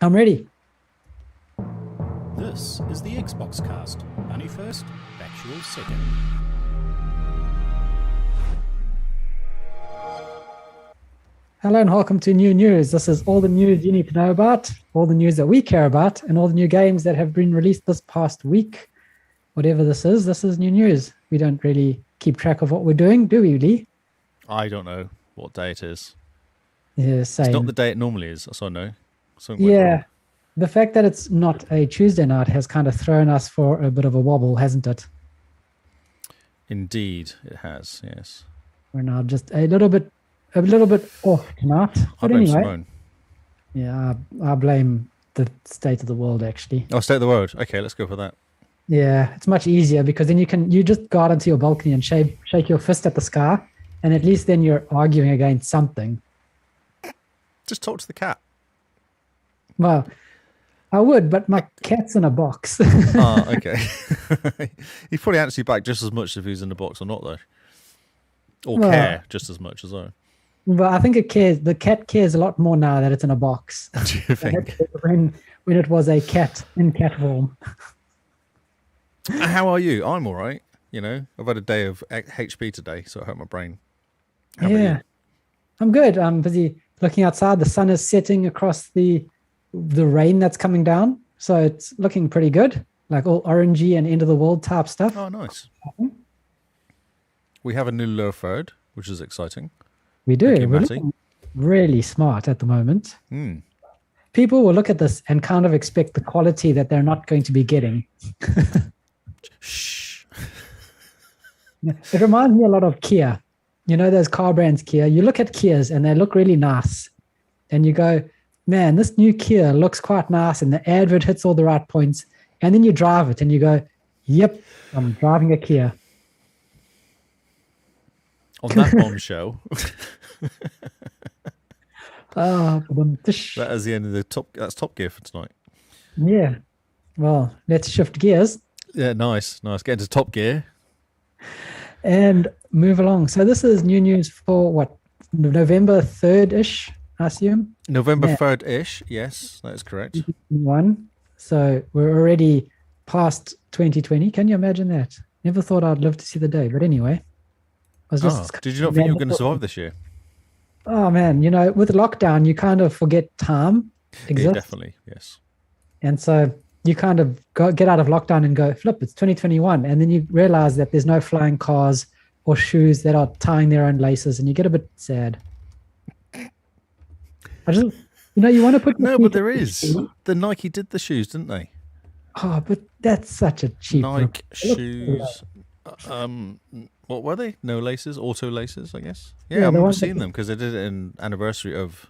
I'm ready. This is the XboxCast. Bunny first, Factual second. Hello and welcome to New News. This is all the news you need to know about, all the news that we care about, and all the new games that have been released this past week. Whatever this is New News. We don't really keep track of what we're doing, do we, Lee? I don't know what day it is. Yeah, same. It's not the day it normally is, so I know. Yeah, the fact that it's not a Tuesday night has kind of thrown us for a bit of a wobble, hasn't it? Indeed, it has, yes. We're now just a little bit off tonight. I But blame anyway, Simone. yeah, I blame the state of the world, actually. Oh, State of the World. Okay, let's go for that. Yeah, it's much easier because then you just go out onto your balcony and shake your fist at the sky, and at least then you're arguing against something. Just talk to the cat. Well, I would, but my cat's in a box. Ah, okay. He'd probably answer you back just as much if he was in the box or not, though. Or Well, care just as much as I. But I think it cares. The cat cares a lot more now that it's in a box. Do you think? when it was a cat in cat form. How are you? I'm all right. You know, I've had a day of HP today, so it hurt my brain. How about you? I'm good. I'm busy looking outside. The sun is setting across the rain that's coming down, so it's looking pretty good. Like all orangey and end of the world type stuff. Oh, nice. We have a new Lurford, which is exciting. We do. Thank you, We're Matty. looking really smart at the moment. Hmm. People will look at this and kind of expect the quality that they're not going to be getting. Shh. It reminds me a lot of Kia. You know those car brands Kia? You look at Kias and they look really nice. And you go, man, this new Kia looks quite nice and the advert hits all the right points. And then you drive it and you go, yep, I'm driving a Kia. On that bombshell, that is the end of the top. That's Top Gear for tonight. Yeah. Well, let's shift gears Yeah, nice. Get into Top Gear. and move along. So this is new news for what? November 3rd-ish, I assume? November Yeah. 3rd-ish. Yes, that is correct. One. So we're already past 2020. Can you imagine that? Never thought I'd live to see the day. But anyway. I was just Did you not think you were going to survive this year? Oh man, with lockdown, you kind of forget time Yeah, exists. definitely. Yes. And so you kind of get out of lockdown and go, flip, it's 2021. And then you realize that there's no flying cars or shoes that are tying their own laces, and you get a bit sad. I just, you want to put your No, feet but there in is. shoe. The Nike did the shoes, didn't they? Oh, but that's such a cheap. Nike look. shoes. What were they? No laces, auto laces, I guess. Yeah, Yeah, I the remember ones that- seeing them because they did it in anniversary of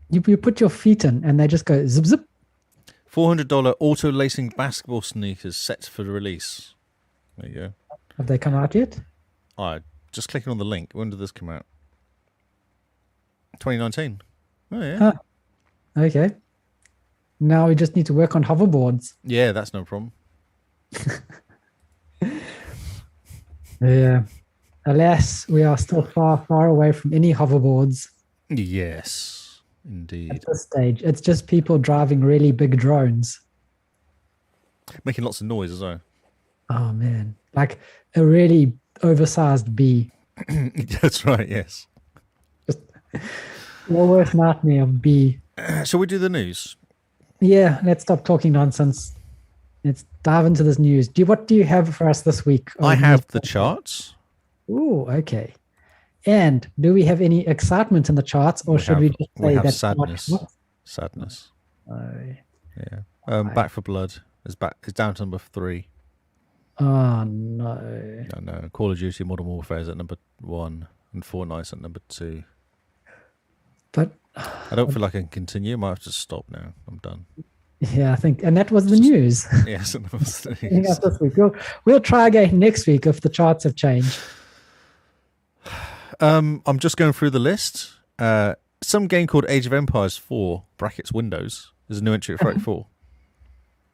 You put your feet in, and they just go zip zip. $400 auto lacing basketball sneakers set for release. There you go. Have they come out yet? Just clicking on the link. When did this come out? 2019. Oh yeah. Huh. Okay. Now we just need to work on hoverboards. Yeah, that's no problem. Yeah. Alas, we are still far, far away from any hoverboards Yes, indeed. at this stage. It's just people driving really big drones. Making lots of noise as well. Oh man, like a really oversized bee. That's right. Yes. Your worst nightmare of bee. Shall we do the news? Yeah, let's stop talking nonsense. Let's dive into this news. What do you have for us this week? I have the charts. Oh, okay. And do we have any excitement in the charts, or should we just say we have that's sadness? what? Sadness. Oh, Yeah. Back for Blood is back. It's down to number 3. oh no. No. Call of Duty Modern Warfare is at number 1, and Fortnite's at number 2. But I don't feel like I can continue. I might have to stop now. I'm done. yeah, I think, and that was the news. Yes, that was the I think news. that's this week. We'll try again next week if the charts have changed. I'm just going through the list. Some game called Age of Empires 4 brackets Windows. There's a new entry at 34.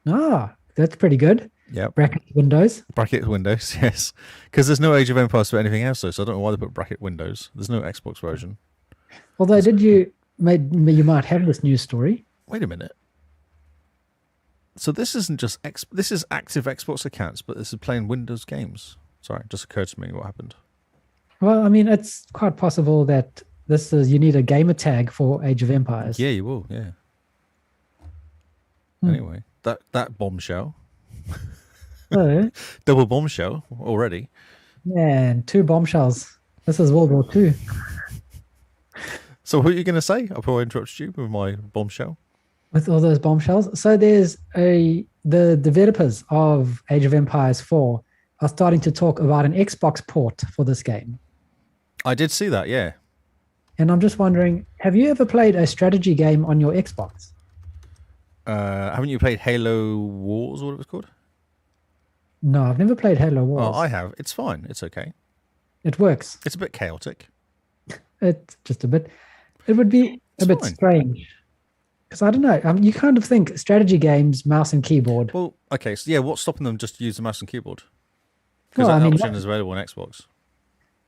Ah, that's pretty good. Yep. Bracket Windows. Bracket Windows, yes. Because there's no Age of Empires for anything else, though, so I don't know why they put bracket Windows. There's no Xbox version. Although, did you you might have this news story. Wait a minute. So this isn't just this is active Xbox accounts, but this is playing Windows games. Sorry, it just occurred to me what happened. Well, I mean, it's quite possible that you need a gamer tag for Age of Empires. Yeah, you will. Yeah. Anyway, that bombshell. So, Double bombshell already. man, 2 bombshells. This is World War II. So what are you going to say? I probably interrupted you with my bombshell. With all those bombshells. So there's the developers of Age of Empires 4 are starting to talk about an Xbox port for this game. I did see that, yeah. And I'm just wondering, have you ever played a strategy game on your Xbox? Haven't you played Halo Wars, or what it was called? No, I've never played Halo Wars. Oh, I have. It's fine. It's okay. It works. It's a bit chaotic. It's just a bit. It would be a bit strange. Because I don't know. You kind of think strategy games, mouse and keyboard. Well, okay. So, yeah, what's stopping them just to use the mouse and keyboard? Because Well, that I mean, option is available on Xbox.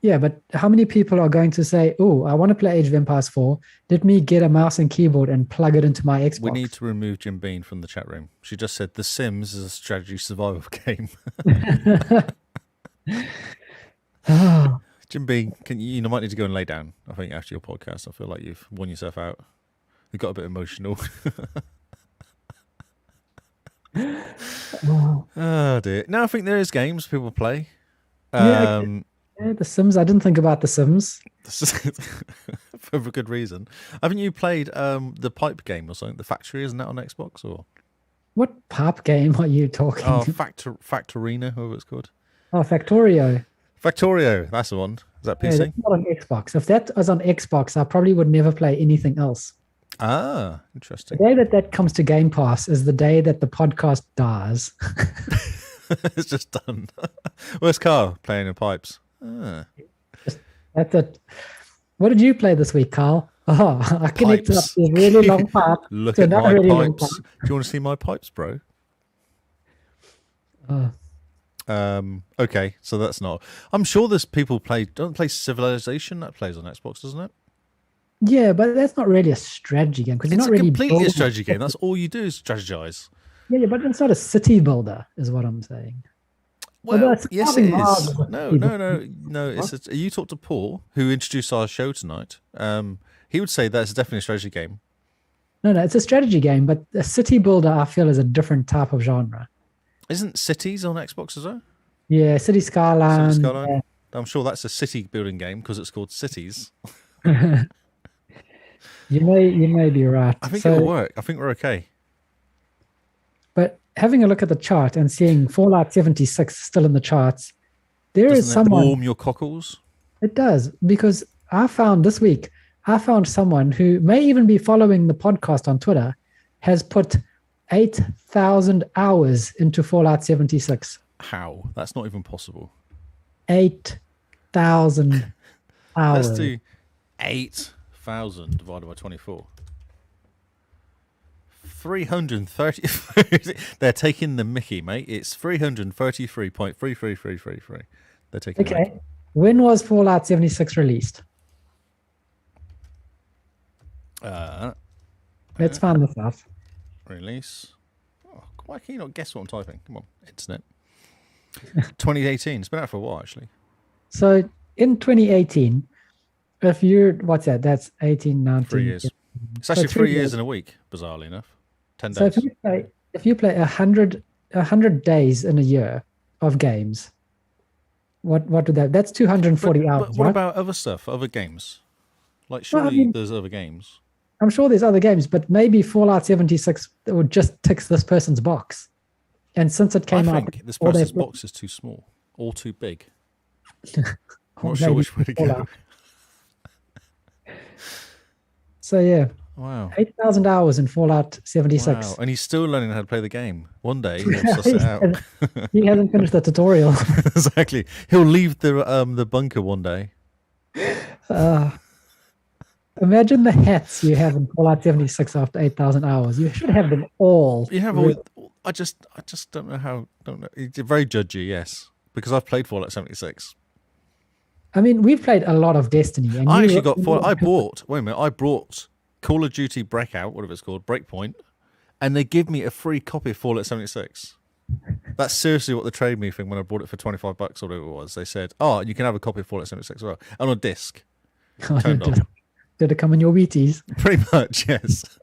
Yeah, but how many people are going to say, oh, I want to play Age of Empires 4. Let me get a mouse and keyboard and plug it into my Xbox. We need to remove Jim Bean from the chat room. She just said The Sims is a strategy survival game. Oh, Jim Bean, you might need to go and lay down. I think after your podcast, I feel like you've worn yourself out. You got a bit emotional. Oh dear. No, I think there is games people play. yeah, The Sims. I didn't think about The Sims. For a good reason. Haven't you played the pipe game or something? The Factory, isn't that on Xbox? Or What pop game are you talking oh, to? Factorina, whoever it's called. Oh, Factorio. Factorio, that's the one. Is that Yeah, PC? that's not on Xbox. If that was on Xbox, I probably would never play anything else. Ah, The interesting. day that comes to Game Pass is the day that the podcast dies. It's just done. Where's Carl playing in pipes? Ah. That's it. What did you play this week, Carl? Oh, I connected up Pipes. to a really long pipe. Look to at another my really long pipes. Do you want to see my pipes, bro? Oh. Okay, so that's not. I'm sure there's people don't play Civilization. That plays on Xbox, doesn't it? Yeah, but that's not really a strategy game because you're It's not a really completely a building- strategy game. That's all you do is strategize. Yeah, but it's not a city builder, is what I'm saying. Although Well, it's yes, it carving Mars is. is a No. city No. You talk to Paul, who introduced our show tonight. He would say that's definitely a strategy game. No, it's a strategy game, but a city builder I feel is a different type of genre. Isn't Cities on Xbox as well? Yeah, City Skylines. City Skyline? I'm sure that's a city building game because it's called Cities. You may be right. I think So- it'll work. I think we're okay. But having a look at the chart and seeing Fallout 76 still in the charts, there is Doesn't that someone. warm your cockles? It does, because I found someone who may even be following the podcast on Twitter has put 8,000 hours into Fallout 76. How? That's not even possible. 8,000 hours. Let's do 8,000 divided by 24. 330. They're taking the mickey, mate. It's 333.33333. They're taking the Okay. mickey. When was Fallout 76 released? Let's find this out. Release. Oh, why can you not guess what I'm typing? Come on, internet. 2018. It's been out for a while, actually. So in 2018, if you're, what's that? That's 18, 19. 3 years. It's So actually 3 3 years years. in a week, bizarrely enough. 10 So days. if you play 100 days in a year of games, what would that's 240 hours. But what right? about other stuff, other games? Like, Well, I surely mean- there's other games. I'm sure there's other games, but maybe Fallout 76 would just ticks this person's box. And since it came I out, think this all person's their- box is too small or too big. or I'm not sure maybe which way to go. Fallout. So yeah, Wow. 8,000 hours in Fallout 76. Wow. And he's still learning how to play the game. One day he'll suss it out. He hasn't finished the tutorial. Exactly. He'll leave the bunker one day. Imagine the hats you have in Fallout 76 after 8,000 hours. You should have them all. You have all. I just don't know how. Don't know. It's very judgy, yes, because I've played Fallout 76. I mean, we've played a lot of Destiny. And I you- actually got Fallout. I bought. Wait a minute. I bought Call of Duty Breakout, whatever it's called, Breakpoint, and they give me a free copy of Fallout 76. That's seriously what they traded me for when I bought it for $25 or whatever it was. They said, "Oh, you can have a copy of Fallout 76 as well, and on a disc." Turned on. Did it come in your Wheaties? Pretty much, yes.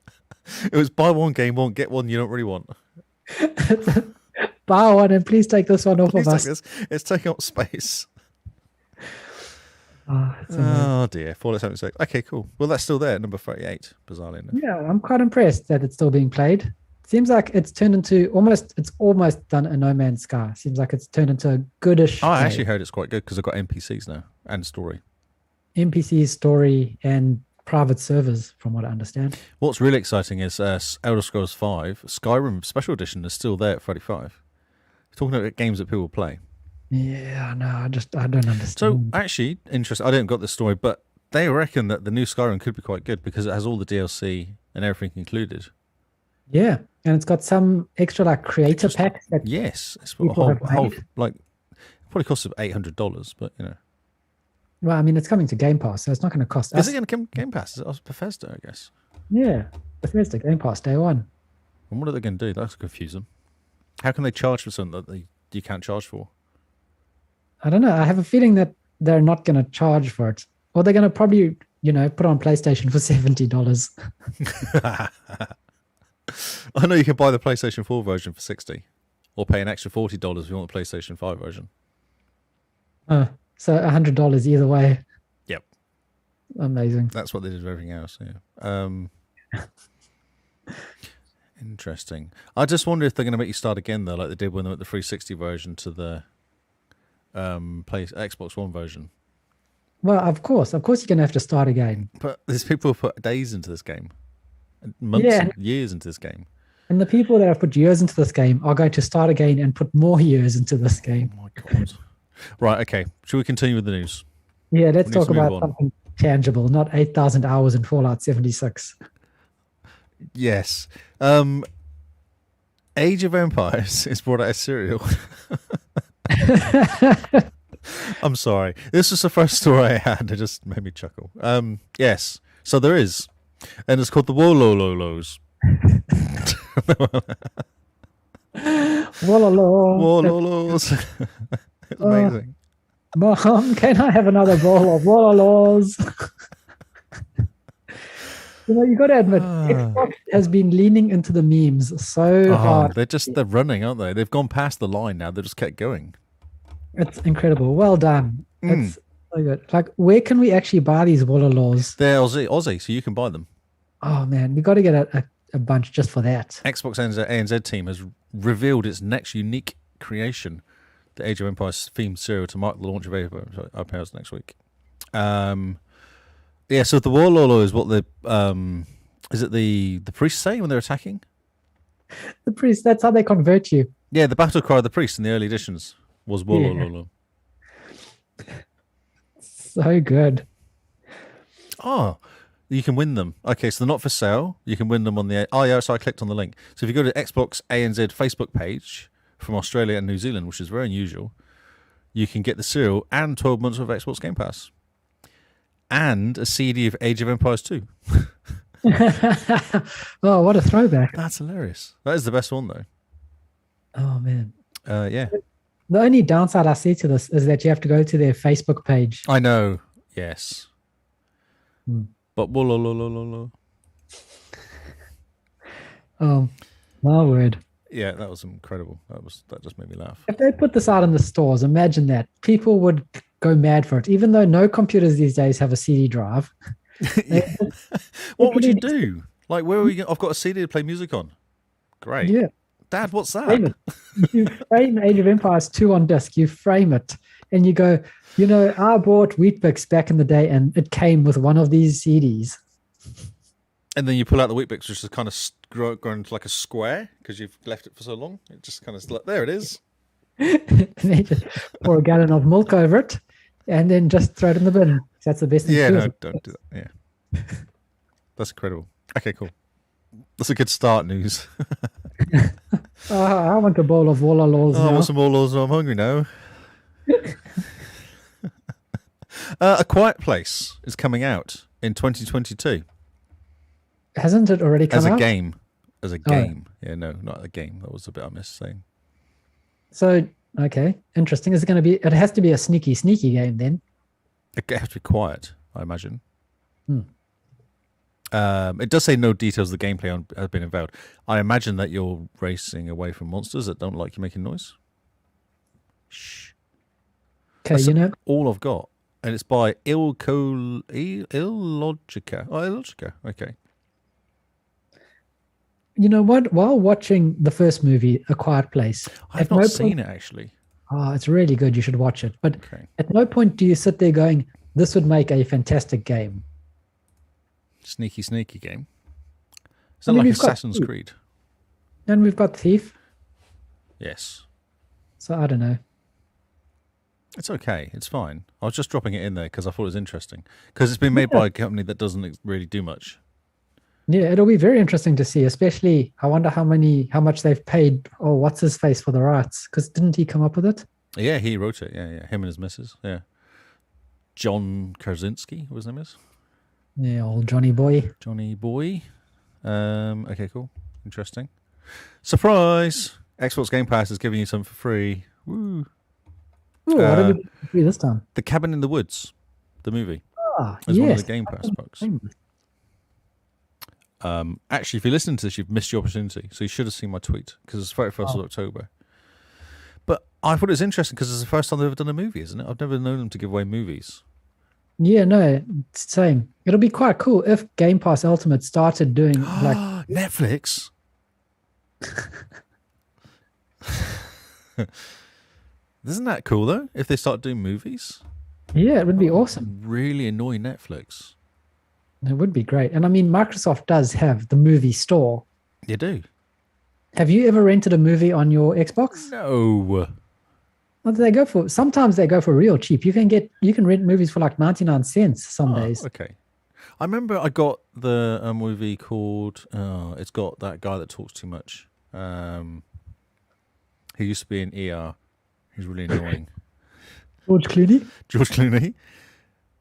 It was buy one game one, get one you don't really want. Buy one and please take this one off of us. It's taking up space. Oh dear, Fallout 76. Okay, cool. Well, that's still there, number 38, bizarrely enough. yeah, I'm quite impressed that it's still being played. Seems like it's turned into it's almost done a No Man's Sky. Seems like it's turned into a goodish. I actually heard it's quite good because I've got NPCs now and story. NPCs, story, and private servers, from what I understand. What's really exciting is Elder Scrolls 5 Skyrim Special Edition is still there at 35. Talking about games that people play. Yeah, no, I don't understand. So actually, interesting. I didn't got this story, but they reckon that the new Skyrim could be quite good because it has all the DLC and everything included. Yeah, and it's got some extra like creator packs that yes, it's a people whole have made. like it probably costs $800, but you know. Well, I mean, it's coming to Game Pass, so it's not going to cost us. Is it going to come Game Pass? It's Bethesda, I guess. Yeah, Bethesda Game Pass day one. And what are they going to do? That's confuse them. How can they charge for something that you can't charge for? I don't know. I have a feeling that they're not going to charge for it, or they're going to probably, put on PlayStation for $70. I know you can buy the PlayStation 4 version for $60, or pay an extra $40 if you want the PlayStation 5 version. So $100 either way. Yep. Amazing. That's what they did with everything else. Yeah. Interesting. I just wonder if they're going to make you start again though, like they did when they went the 360 version to the Xbox One version. Well, of course you're going to have to start again. But there's people who put days into this game, months, and years into this game. And the people that have put years into this game are going to start again and put more years into this game. Oh my God. Right, okay. Should we continue with the news? Yeah, let's talk about something tangible, not 8,000 hours in Fallout 76. Yes. Age of Empires is brought out a serial. I'm sorry. This was the first story I had. It just made me chuckle. Yes. So there is. And it's called the Wolololos. Wololos. It's amazing. Mom, can I have another bowl of Wololos? You got to admit, Xbox has been leaning into the memes so hard. They're running, aren't they? They've gone past the line now. They just kept going. It's incredible. Well done. It's so good. Like, where can we actually buy these Wololos? They're Aussie, so you can buy them. Oh, man. We got to get a bunch just for that. Xbox ANZ team has revealed its next unique creation, the Age of Empires themed cereal, to mark the launch of Age of Empires next week. Yeah, so the Wololo is what is it the priests say when they're attacking? The priests, that's how they convert you. Yeah, the battle cry of the priests in the early editions was Wololo. Yeah. So good. Oh, you can win them. Okay, so they're not for sale. You can win them on the... Oh, yeah, so I clicked on the link. So if you go to Xbox ANZ Facebook page from Australia and New Zealand, which is very unusual, you can get the cereal and 12 months of Xbox Game Pass. And a CD of Age of Empires 2. Oh, what a throwback. That's hilarious. That is the best one, though. Oh, man. Yeah. The only downside I see to this is that you have to go to their Facebook page. I know. Yes. But wolololololo. Oh, my word. Yeah, that was incredible. That just made me laugh. If they put this out in the stores, imagine that. People would go mad for it, even though no computers these days have a CD drive. What would you do? Like, where are we? I've got a CD to play music on. Great. Yeah. Dad, what's that? Frame it. You frame Age of Empires 2 on disc. You frame it. And you go, I bought Weet-Bix back in the day and it came with one of these CDs. And then you pull out the Weet-Bix, which is kind of grown into like a square because you've left it for so long. It just kind of, there it is. And then just pour a gallon of milk over it and then just throw it in the bin. That's the best thing Yeah, to do. no, don't do that. Yeah. That's incredible. Okay, cool. That's a good start, news. I want a bowl of Wololols I now. want some more laws. I'm hungry now. A Quiet Place is coming out in 2022. Hasn't it already come As a out? game. As a Oh, game. Yeah, no, not a game. That was the bit I missed saying. so okay, interesting. Is it going to be? It has to be a sneaky game then. It has to be quiet, I imagine. Hmm. It does say no details of the gameplay have been unveiled. I imagine that you're racing away from monsters that don't like you making noise. Shh. Okay, That's all I've got. And it's by Illogica. Oh, Illogica. Okay. you know what? While watching the first movie, A Quiet Place, I've at not no seen point, it, actually. oh, it's really good. You should watch it. But Okay. at no point do you sit there going, "This would make a fantastic game." Sneaky game. It's I not mean, like we've got Assassin's Thief. Creed. And we've got Thief, Yes. so I don't know. It's okay. It's fine. I was just dropping it in there because I thought it was interesting. Because it's been made by a company that doesn't really do much. Yeah, it'll be very interesting to see. Especially, I wonder how much they've paid. Oh, what's his face for the rights? Because didn't he come up with it? Yeah, he wrote it. Yeah. Him and his missus. Yeah. John Krasinski, what his name is? Yeah, old Johnny Boy. Johnny Boy. Okay, cool. Interesting. Surprise! Xbox Game Pass is giving you some for free. Woo! Ooh, what did we do this time? The Cabin in the Woods, the movie, Ah, is yes. one of the Game Pass books. Actually, if you're listening to this, you've missed your opportunity. So you should have seen my tweet because it's 31st of October. But I thought it was interesting because it's the first time they've ever done a movie, isn't it? I've never known them to give away movies. Yeah, no, same. It'll be quite cool if Game Pass Ultimate started doing like Netflix. Isn't that cool though? If they start doing movies, yeah, it would be awesome. really annoy Netflix. It would be great. And I mean, Microsoft does have the movie store. You do? Have you ever rented a movie on your Xbox? No. What do they go for? Sometimes they go for real cheap. You can rent movies for like 99 cents some days. Okay. I remember I got the movie called. It's got that guy that talks too much. He used to be in ER. He's really annoying. George Clooney? George Clooney.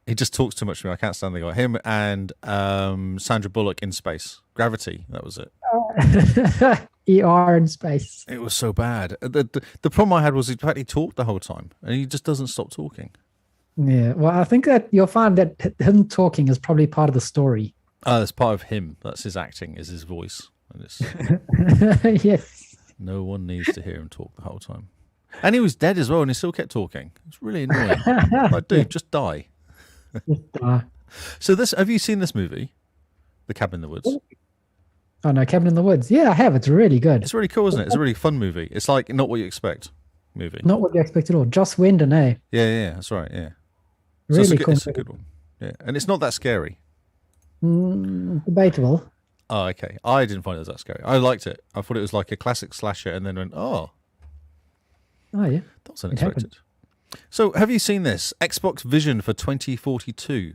He just talks too much to me. I can't stand the guy. Him and Sandra Bullock in space. Gravity. That was it. ER in space. It was so bad. The problem I had was he talked the whole time, and he just doesn't stop talking. Yeah. Well, I think that you'll find that him talking is probably part of the story. That's part of him. That's his acting. Is his voice. And it's, Yes. no one needs to hear him talk the whole time. And he was dead as well, and he still kept talking. It's really annoying. Like, dude, just die. So have you seen this movie, The Cabin in the Woods? Oh no, Cabin in the Woods. Yeah, I have. It's really good. It's really cool, isn't it? It's a really fun movie. It's like not what you expect movie. Not what you expect at all. Joss Whedon, eh? Yeah, that's right. Yeah, Really so cool. it's a good one. Yeah, and it's not that scary. Debatable. Oh, okay. I didn't find it as that scary. I liked it. I thought it was like a classic slasher, and then went, Oh yeah. that was unexpected. So, have you seen this? Xbox Vision for 2042.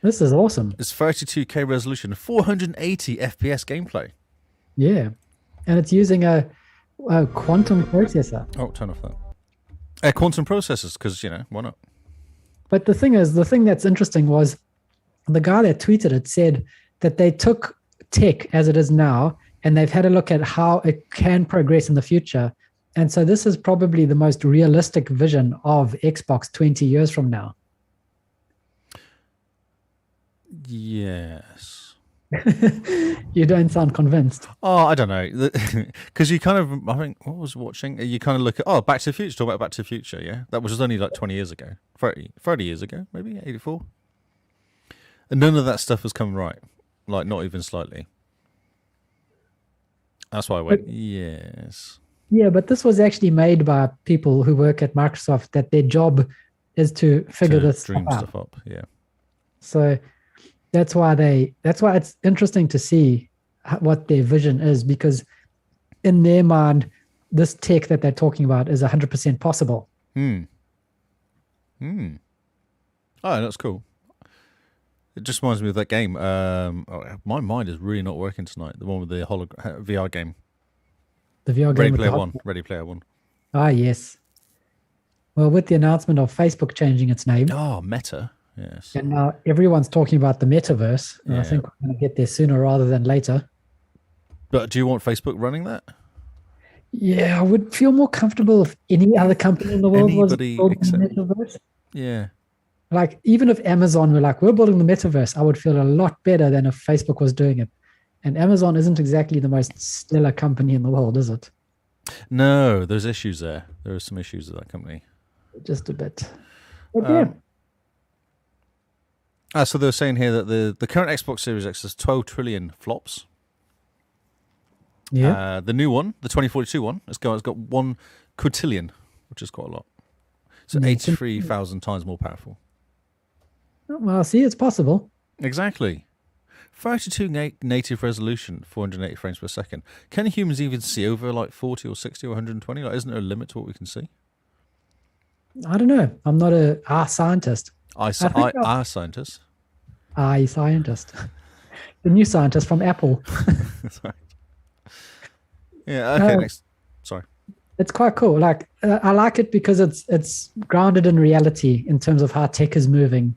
This is awesome. It's 32K resolution, 480 FPS gameplay. Yeah. And it's using a quantum processor. Oh, turn off that. Quantum processors, because, why not? But the thing that's interesting was the guy that tweeted it said that they took tech as it is now and they've had a look at how it can progress in the future. And so this is probably the most realistic vision of Xbox 20 years from now. Yes. You don't sound convinced. Oh, I don't know. Because you kind of, I think, what was watching? You kind of look at, Back to the Future, talk about Back to the Future, yeah? That was only like 20 years ago. 30 years ago, maybe, 84. And none of that stuff has come right. Like, not even slightly. That's why I went, yes. Yeah, but this was actually made by people who work at Microsoft that their job is to figure this dream stuff out. stuff up, yeah. So that's why it's interesting to see what their vision is, because in their mind, this tech that they're talking about is 100% possible. Oh, that's cool. It just reminds me of that game. My mind is really not working tonight. The one with the VR game. The VR game. Ready Player One. Ah, yes. Well, with the announcement of Facebook changing its name. Oh, Meta. Yes. And now everyone's talking about the metaverse. And I Yeah. think we're going to get there sooner rather than later. But do you want Facebook running that? Yeah, I would feel more comfortable if any other company in the world was Anybody building the except- metaverse. Yeah. Like, even if Amazon were like, we're building the metaverse, I would feel a lot better than if Facebook was doing it. And Amazon isn't exactly the most stellar company in the world, is it? No, there's issues there. There are some issues with that company. Just a bit. But yeah. So they were saying here that the current Xbox Series X has 12 trillion flops. Yeah. The new one, the 2042 one, it's got 1 quintillion, which is quite a lot. So Yeah, 83,000 times more powerful. Well, see, it's possible. Exactly. 32 native resolution, 480 frames per second. Can humans even see over like 40 or 60 or 120? Like, isn't there a limit to what we can see? I don't know. I'm not a scientist. I scientist. Scientist. The new scientist from Apple. That's right. Yeah. Okay. No. Next. Sorry. It's quite cool. Like, I like it because it's grounded in reality in terms of how tech is moving.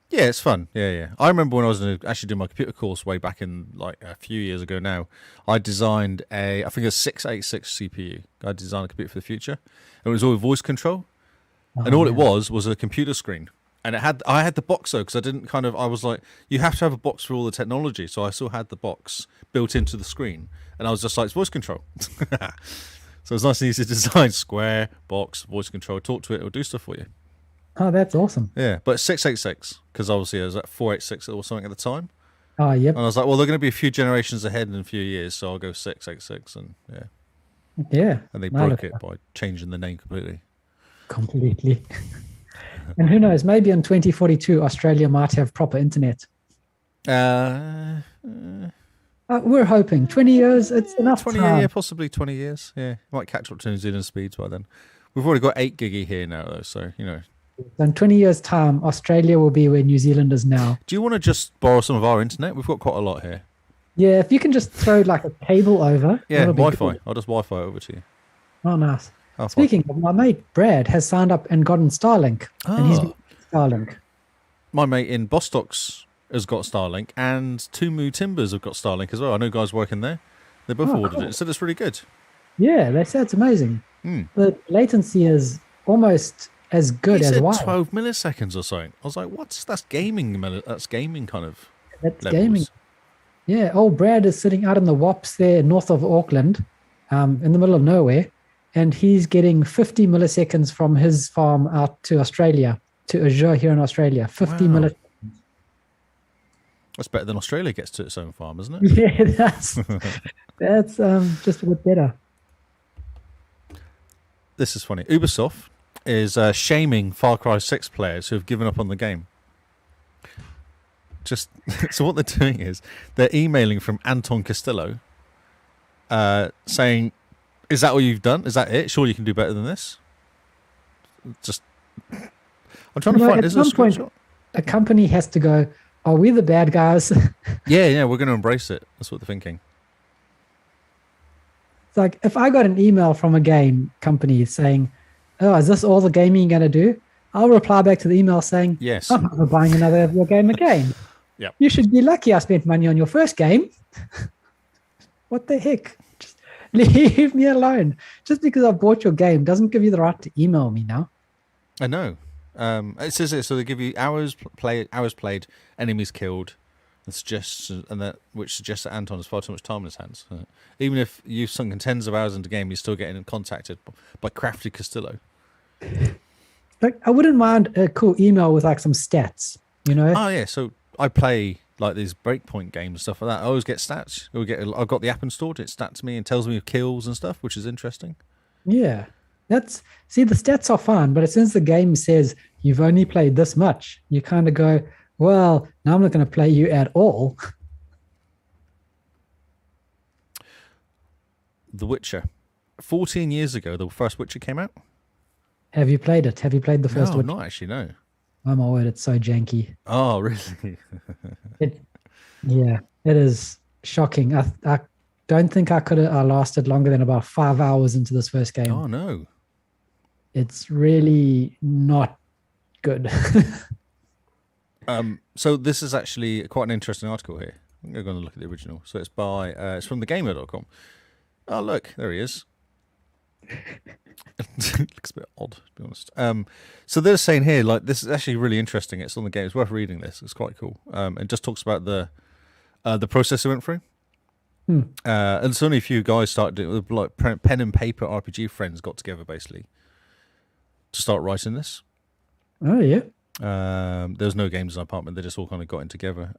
Yeah, it's fun. Yeah. I remember when I was actually doing my computer course way back in like a few years ago now, I designed I think a 686 CPU. I designed a computer for the future. It was all voice control. And all it was a computer screen. And I had the box though, because I was like, you have to have a box for all the technology. So I still had the box built into the screen. And I was just like, it's voice control. So it's nice and easy to design: square, box, voice control, talk to it, it'll do stuff for you. Oh, that's awesome. Yeah, but 686, because obviously I was at 486 or something at the time. Oh, yep. And I was like, well, they're going to be a few generations ahead in a few years, so I'll go 686, and yeah. Yeah. And they No, broke look, it by changing the name completely. completely. And who knows, maybe in 2042, Australia might have proper internet. We're hoping 20 years, it's enough 20 time. years, possibly 20 years. Yeah, might catch up to New Zealand speeds by then. We've already got 8 giggy here now, though, so, you know. So in 20 years' time, Australia will be where New Zealand is now. Do you want to just borrow some of our internet? We've got quite a lot here. Yeah, if you can just throw like a cable over. Yeah, that'll be Wi-Fi. good. I'll just Wi-Fi over to you. Oh, nice. Oh, fine. Speaking of, my mate Brad has signed up and gotten Starlink. And he's been Starlink. My mate in Bostock's has got Starlink, and Tumu Timbers have got Starlink as well. I know guys working there. They both ordered cool. it. So it's really good. Yeah, they say it's amazing. Mm. The latency is almost as good He as said Wi-Fi. 12 milliseconds or something. I was like, what's that's gaming? That's gaming kind of. That's levels. gaming. Yeah, old Brad is sitting out in the Wops there north of Auckland, in the middle of nowhere, and he's getting 50 milliseconds from his farm out to Australia, to Azure here in Australia. 50 Wow. milliseconds. That's better than Australia gets to its own farm, isn't it? Yeah, that's just a bit better. This is funny. Ubisoft is shaming Far Cry 6 players who have given up on the game. Just so what they're doing is they're emailing from Anton Castillo saying, is that all you've done? Is that it? Surely you can do better than this? Just I'm trying to find, at is there a some point, screenshot? a company has to go, are we the bad guys? Yeah, we're going to embrace it. That's what they're thinking. It's like, if I got an email from a game company saying, oh, is this all the gaming you're going to do? I'll reply back to the email saying, Yes. I'm never buying another of your game again. Yep. You should be lucky I spent money on your first game. What the heck? Just leave me alone. Just because I bought your game doesn't give you the right to email me now. I know. It says it, so they give you hours played, enemies killed, and which suggests that Anton has far too much time in his hands. Even if you've sunk tens of hours into the game, you're still getting contacted by crafty Castillo. Like, I wouldn't mind a cool email with like some stats, you know? Oh yeah, so I play like these breakpoint games and stuff like that. I always get stats. I've got the app installed. It stats me and tells me of kills and stuff, which is interesting. Yeah. See, the stats are fine, but as soon as the game says you've only played this much, you kind of go, well, now I'm not going to play you at all. The Witcher. 14 years ago, the first Witcher came out. Have you played it? Have you played the first No, one? not actually, no. Oh my word, it's so janky. Oh, really? Yeah, it is shocking. I don't think I could have lasted longer than about 5 hours into this first game. Oh, no. It's really not good. So this is actually quite an interesting article here. I'm going to look at the original. So it's by it's from thegamer.com. Oh, look, there he is. Looks a bit odd, to be honest. So they're saying here, like, this is actually really interesting. It's on the game. It's worth reading this. It's quite cool. It just talks about the process it went through. And so only a few guys started doing, like, pen and paper RPG friends got together basically to start writing this. Oh yeah. There's no games in the apartment. They just all kind of got in together.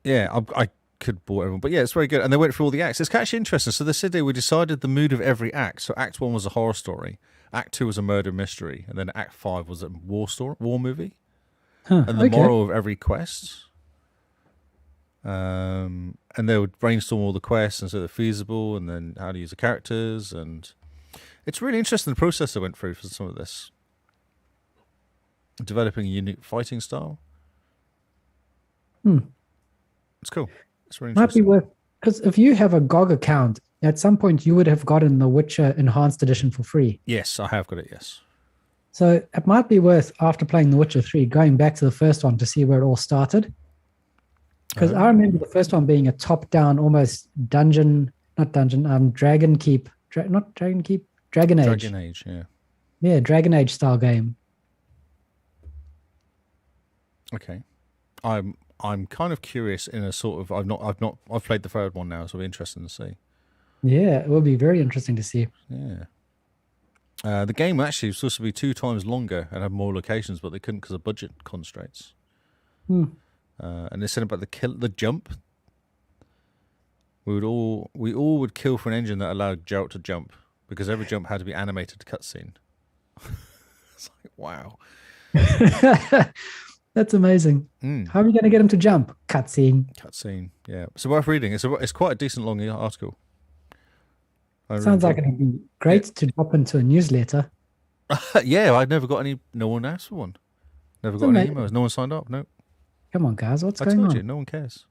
I could bore everyone, but yeah, it's very good. And they went through all the acts. It's actually interesting. So they said we decided the mood of every act. So Act 1 was a horror story, Act 2 was a murder mystery, and then Act 5 was a war movie. And the moral of every quest. And they would brainstorm all the quests and so they're feasible, and then how to use the characters, and it's really interesting the process they went through for some of this. Developing a unique fighting style. It's cool. It's really interesting. Might be worth, because if you have a GOG account, at some point you would have gotten the Witcher Enhanced Edition for free. Yes, I have got it, yes. So it might be worth, after playing The Witcher 3, going back to the first one to see where it all started. Because I remember the first one being a top-down, almost Dragon Age. Dragon Age, yeah. Yeah, Dragon Age style game. Okay. I'm kind of curious in a sort of I've played the third one now, so it'll be interesting to see. Yeah, it will be very interesting to see. Yeah. The game actually was supposed to be 2 times longer and have more locations, but they couldn't because of budget constraints. And they said about the jump. We all would kill for an engine that allowed Geralt to jump, because every jump had to be animated cutscene. It's like, wow. That's amazing. How are we going to get him to jump? Cutscene, yeah. So worth reading. It's quite a decent long article. Sounds like it'd be great to drop into a newsletter. Yeah, I've never got any. No one asked for one. Never got any emails. No one signed up. No. Come on, guys. What's I going on? told you, no one cares.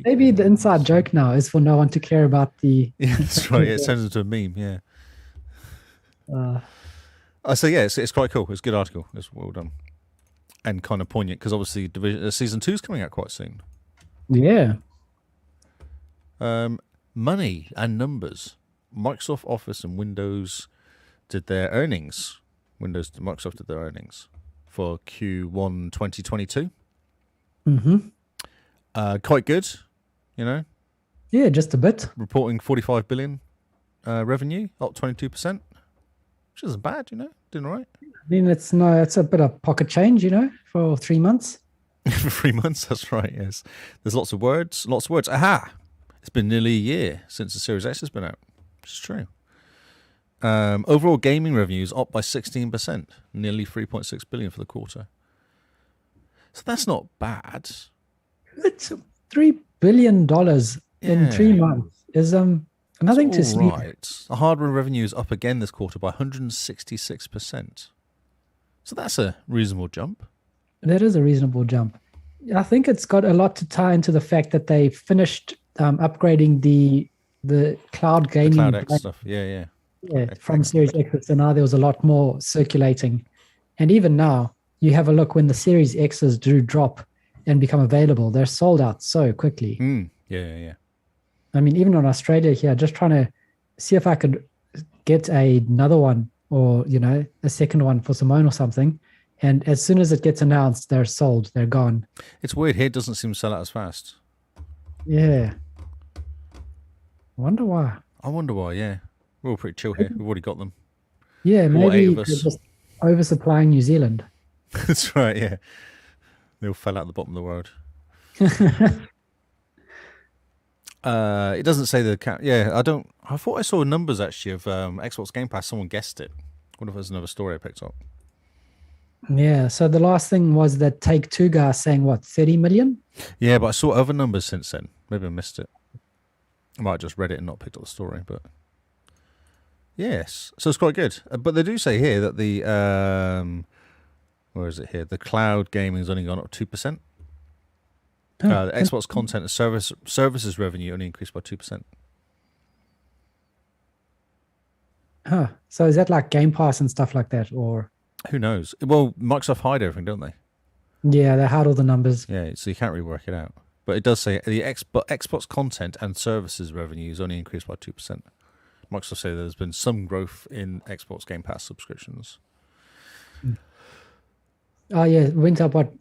Maybe the inside joke now is for no one to care about the. Yeah, that's right. Yeah, it turns into a meme. Yeah. So yeah, it's quite cool. It's a good article. It's well done, and kind of poignant because obviously season 2 is coming out quite soon. Yeah. Money and numbers. Microsoft Office and Windows did their earnings. Microsoft did their earnings for Q1 2022. Quite good, you know. Yeah, just a bit. Reporting 45 billion revenue, up 22%, which isn't bad, you know. Doing all right. I mean, it's a bit of pocket change, you know, for 3 months. For 3 months, that's right. Yes, there's lots of words. Aha! It's been nearly a year since the Series X has been out. It's true. Overall gaming revenues up by 16%, nearly 3.6 billion for the quarter. So that's not bad. It's $3 billion in 3 months. Is nothing to sleep. Right. The hardware revenue is up again this quarter by 166%. So that's a reasonable jump. That is a reasonable jump. I think it's got a lot to tie into the fact that they finished upgrading the cloud gaming. The Cloud X stuff. Yeah. From Series X, so now there was a lot more circulating. And even now, you have a look when the Series X's do drop and become available, they're sold out so quickly. Yeah. I mean, even in Australia here, just trying to see if I could get another one or, you know, a second one for Simone or something. And as soon as it gets announced, they're sold. They're gone. It's weird. Here it doesn't seem to sell out as fast. Yeah. Wonder why, yeah. We're all pretty chill here. We've already got them. Yeah, maybe they're just oversupplying New Zealand. That's right, yeah. They all fell out the bottom of the world. It doesn't say the count. Yeah, I thought I saw numbers actually of Xbox Game Pass. Someone guessed it. What if there's another story I picked up? Yeah, so the last thing was that Take-Two guy saying, 30 million? Yeah, but I saw other numbers since then. Maybe I missed it. I might have just read it and not picked up the story, but... Yes, so it's quite good. But they do say here that the... where is it here? The cloud gaming has only gone up 2%. The Xbox content and services revenue only increased by 2%. Huh. So is that like Game Pass and stuff like that? Or Who knows? Well, Microsoft hide everything, don't they? yeah, they hide all the numbers. Yeah, so you can't really work it out. But it does say the Xbox content and services revenues only increased by 2%. Microsoft say there's been some growth in Xbox Game Pass subscriptions. Oh yeah, it went up what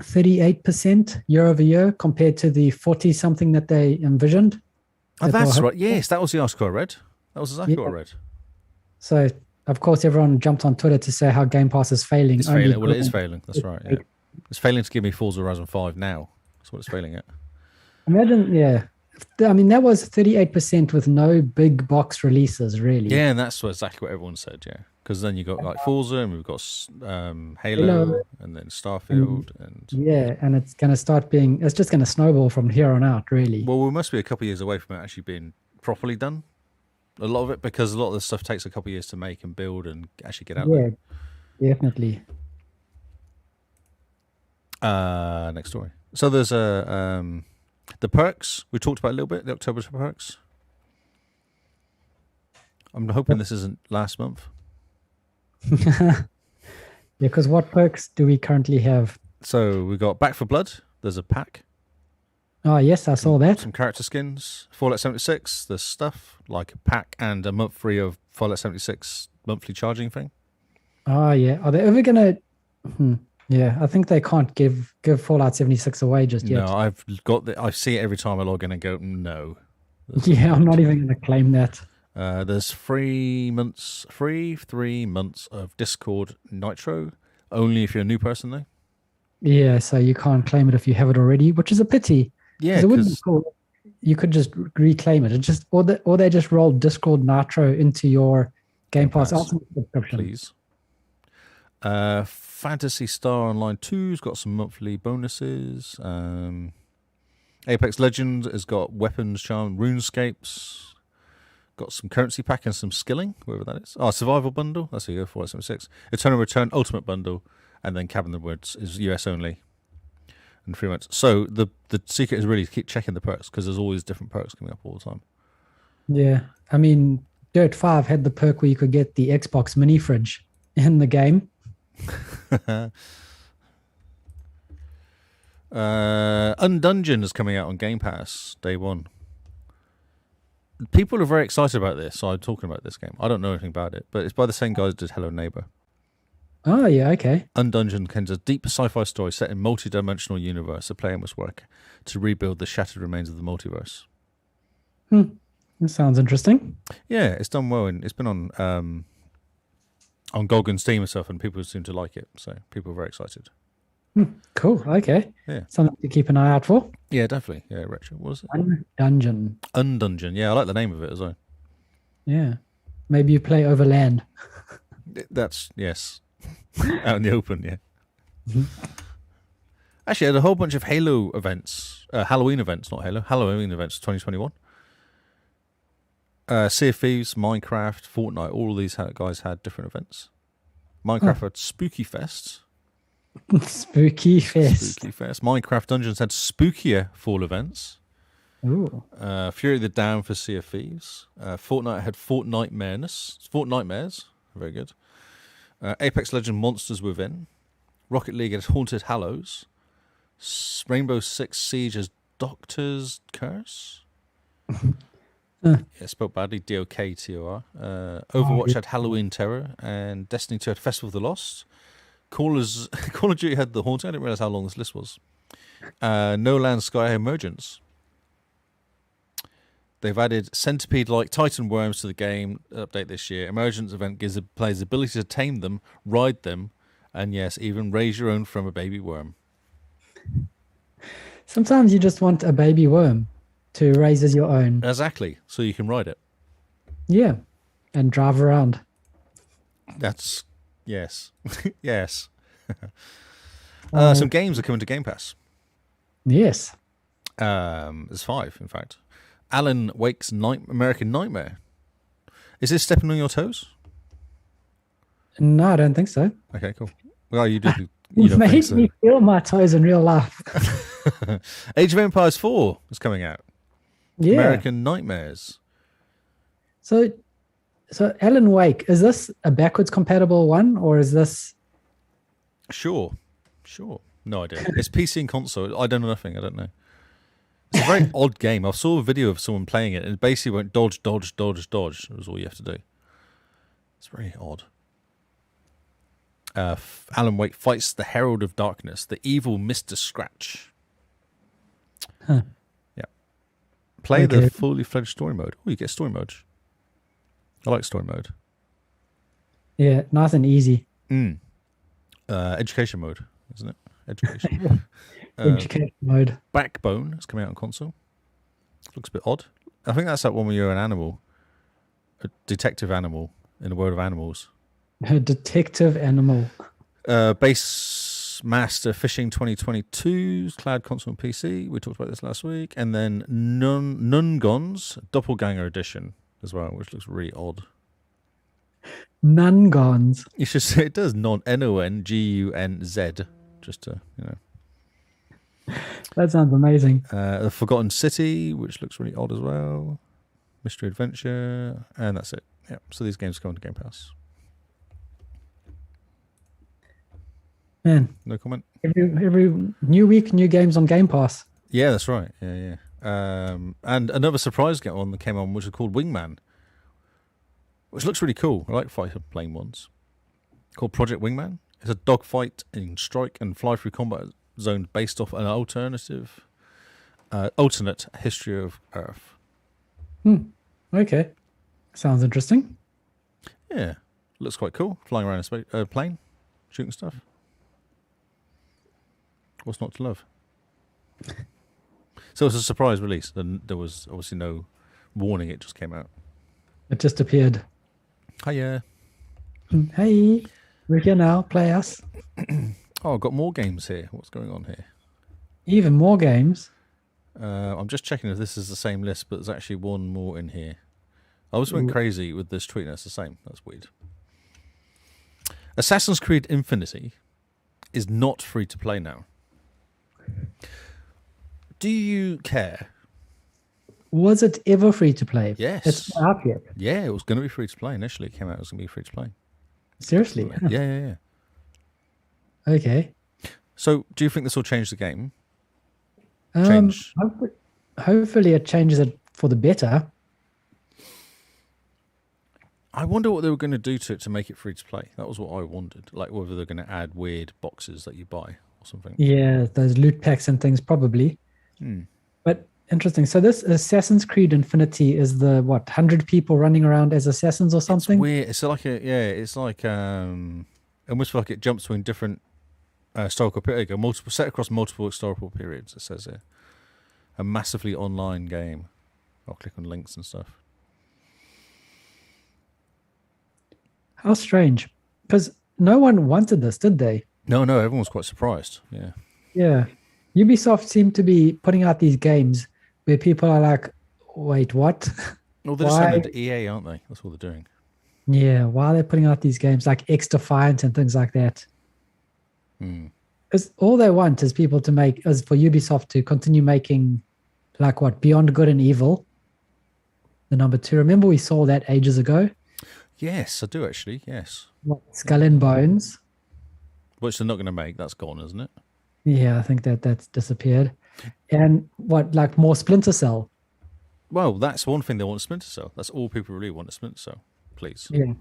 38% year over year compared to the 40 something that they envisioned. Oh, that they that's were right. Yes, that was the article I read. That was exactly what I read. So, of course, everyone jumped on Twitter to say how Game Pass is failing. It's failing. Well, it is failing. That's right. Yeah. It's failing to give me Forza Horizon 5 now. That's what it's failing at. Imagine, yeah. I mean, that was 38% with no big box releases, really. Yeah, and that's exactly what everyone said, yeah. Because then you got like Forza, and we've got Halo, and then Starfield. And yeah, and it's going to start being, it's just going to snowball from here on out, really. Well, we must be a couple of years away from it actually being properly done. A lot of it, because a lot of the stuff takes a couple of years to make and build and actually get out there. Yeah, definitely. Next story. So there's the perks we talked about a little bit. The October perks. I'm hoping this isn't last month. Yeah, because what perks do we currently have? So we got Back for Blood. There's a pack. Oh yes, I saw that. Some character skins. Fallout 76. There's stuff like a pack and a month free of Fallout 76 monthly charging thing. Oh yeah, are they ever gonna? Yeah, I think they can't give Fallout 76 away just yet. No, I see it every time I log in and go, no. Yeah, I'm not even going to claim that. There's 3 months of Discord Nitro, only if you're a new person though. Yeah, so you can't claim it if you have it already, which is a pity. Yeah, it would be cool. You could just reclaim it. It just or they just roll Discord Nitro into your Game Pass Ultimate subscription. Please. Fantasy Star Online 2's got some monthly bonuses. Apex Legends has got weapons, charm, runescapes. Got some currency pack and some skilling, whatever that is. Oh, survival bundle. That's a go for 76. Eternal Return Ultimate Bundle, and then Cabin in the Woods is US only. And 3 months. So the secret is really to keep checking the perks, because there's always different perks coming up all the time. Yeah, I mean, Dirt 5 had the perk where you could get the Xbox mini fridge in the game. Undungeon is coming out on Game Pass day one. People are very excited about this, so I'm talking about this game. I don't know anything about it, but it's by the same guys that did Hello Neighbor. Oh yeah, okay. Undungeon contains a deep sci-fi story set in a multi-dimensional universe. The player must work to rebuild the shattered remains of the multiverse. That sounds interesting. Yeah, it's done well, and it's been on GOG and Steam and stuff, and people seem to like it. So people are very excited. Cool. Okay. Yeah. Something to keep an eye out for. Yeah, definitely. Yeah, retro. What was it? Undungeon. Yeah, I like the name of it as well. Yeah. Maybe you play Overland. That's, yes. Out in the open, yeah. Actually, I had a whole bunch of Halo events, Halloween events, not Halo, Halloween events 2021. Sea of Thieves, Minecraft, Fortnite, all of these guys had different events. Minecraft had Spooky Fest. Spooky Fest. Minecraft Dungeons had spookier fall events. Ooh. Fury of the Down for Sea of Thieves. Fortnite had Fortnightmares. Very good. Apex Legend Monsters Within. Rocket League had Haunted Hallows. Rainbow Six Siege as Doctor's Curse. Yeah, spelled badly. DOKTOR. Overwatch had Halloween Terror, and Destiny 2 had Festival of the Lost. Call of Duty had The Haunting. I didn't realize how long this list was. No Man's Sky Emergence. They've added centipede-like Titan worms to the game update this year. Emergence event gives the players the ability to tame them, ride them, and yes, even raise your own from a baby worm. Sometimes you just want a baby worm to raise as your own. Exactly, so you can ride it. Yeah, and drive around. That's, yes. Yes. Some games are coming to Game Pass. Yes. There's 5, in fact. Alan Wake's American Nightmare. Is this stepping on your toes? No, I don't think so. Okay, cool. Well, you do. You made me feel my toes in real life. Age of Empires 4 is coming out. Yeah. American Nightmares. So So Alan Wake, is this a backwards compatible one, or is this? Sure. No idea. It's PC and console. I don't know nothing. I don't know. It's a very odd game. I saw a video of someone playing it, and it basically went dodge, dodge, dodge, dodge. That was all you have to do. It's very odd. Alan Wake fights the Herald of Darkness, the evil Mr. Scratch. Huh. Yeah. Play Okay. the fully fledged story mode. Oh, you get story mode. I like story mode. Yeah, nice and easy. Education mode, isn't it? Education. Education mode. Backbone is coming out on console. Looks a bit odd. I think that's that one where you're an animal, a detective animal in the world of animals. A detective animal. Base Master Fishing 2022, cloud console and PC. We talked about this last week. And then Nungon's Doppelganger Edition as well, which looks really odd. Nungons. You should say it does Nongunz, just to, That sounds amazing. The Forgotten City, which looks really odd as well. Mystery Adventure, and that's it. Yeah, so these games go into Game Pass. Man, No comment. every new week, new games on Game Pass. Yeah, that's right. Yeah. And another surprise one that came on, which is called Wingman, which looks really cool. I like playing ones. Called Project Wingman. It's a dogfight in strike and fly through combat zone based off an alternate history of Earth. Okay. Sounds interesting. Yeah, looks quite cool. Flying around a plane, shooting stuff. What's not to love? So it's a surprise release. And there was obviously no warning. It just came out. It just appeared. Hiya. Hey, we're here now. Play us. Oh, I've got more games here. What's going on here? Even more games. I'm just checking if this is the same list, but there's actually one more in here. I was went crazy with this tweet. That's the same. That's weird. Assassin's Creed Infinity is not free to play now. Do you care? Was it ever free to play? Yes. It's not out yet. Yeah, it was going to be free to play. Initially, it came out, it was going to be free to play. Seriously? Yeah. Okay. So, do you think this will change the game? Hopefully it changes it for the better. I wonder what they were going to do to it to make it free to play. That was what I wondered. Like whether they're going to add weird boxes that you buy or something. Yeah, those loot packs and things probably. But interesting. So this Assassin's Creed Infinity is the 100 people running around as assassins or something? It's weird. It's like it's like almost like it jumps between different historical periods. Multiple set across multiple historical periods. It says here, a massively online game. I'll click on links and stuff. How strange. Because no one wanted this, did they? No, everyone was quite surprised. Yeah. Yeah. Ubisoft seemed to be putting out these games where people are like, wait, what? Well, they're just selling to EA, aren't they? That's what they're doing. Yeah, why are they putting out these games like X Defiant and things like that? Because all they want is people to make, is for Ubisoft to continue making like Beyond Good and Evil, the number 2. Remember we saw that ages ago? Yes, I do actually. Yes. Skull and Bones. Which they're not going to make. That's gone, isn't it? Yeah, I think that's disappeared. And more Splinter Cell. Well, that's one thing they want Splinter Cell. That's all people really want, Splinter Cell. Please. Yeah.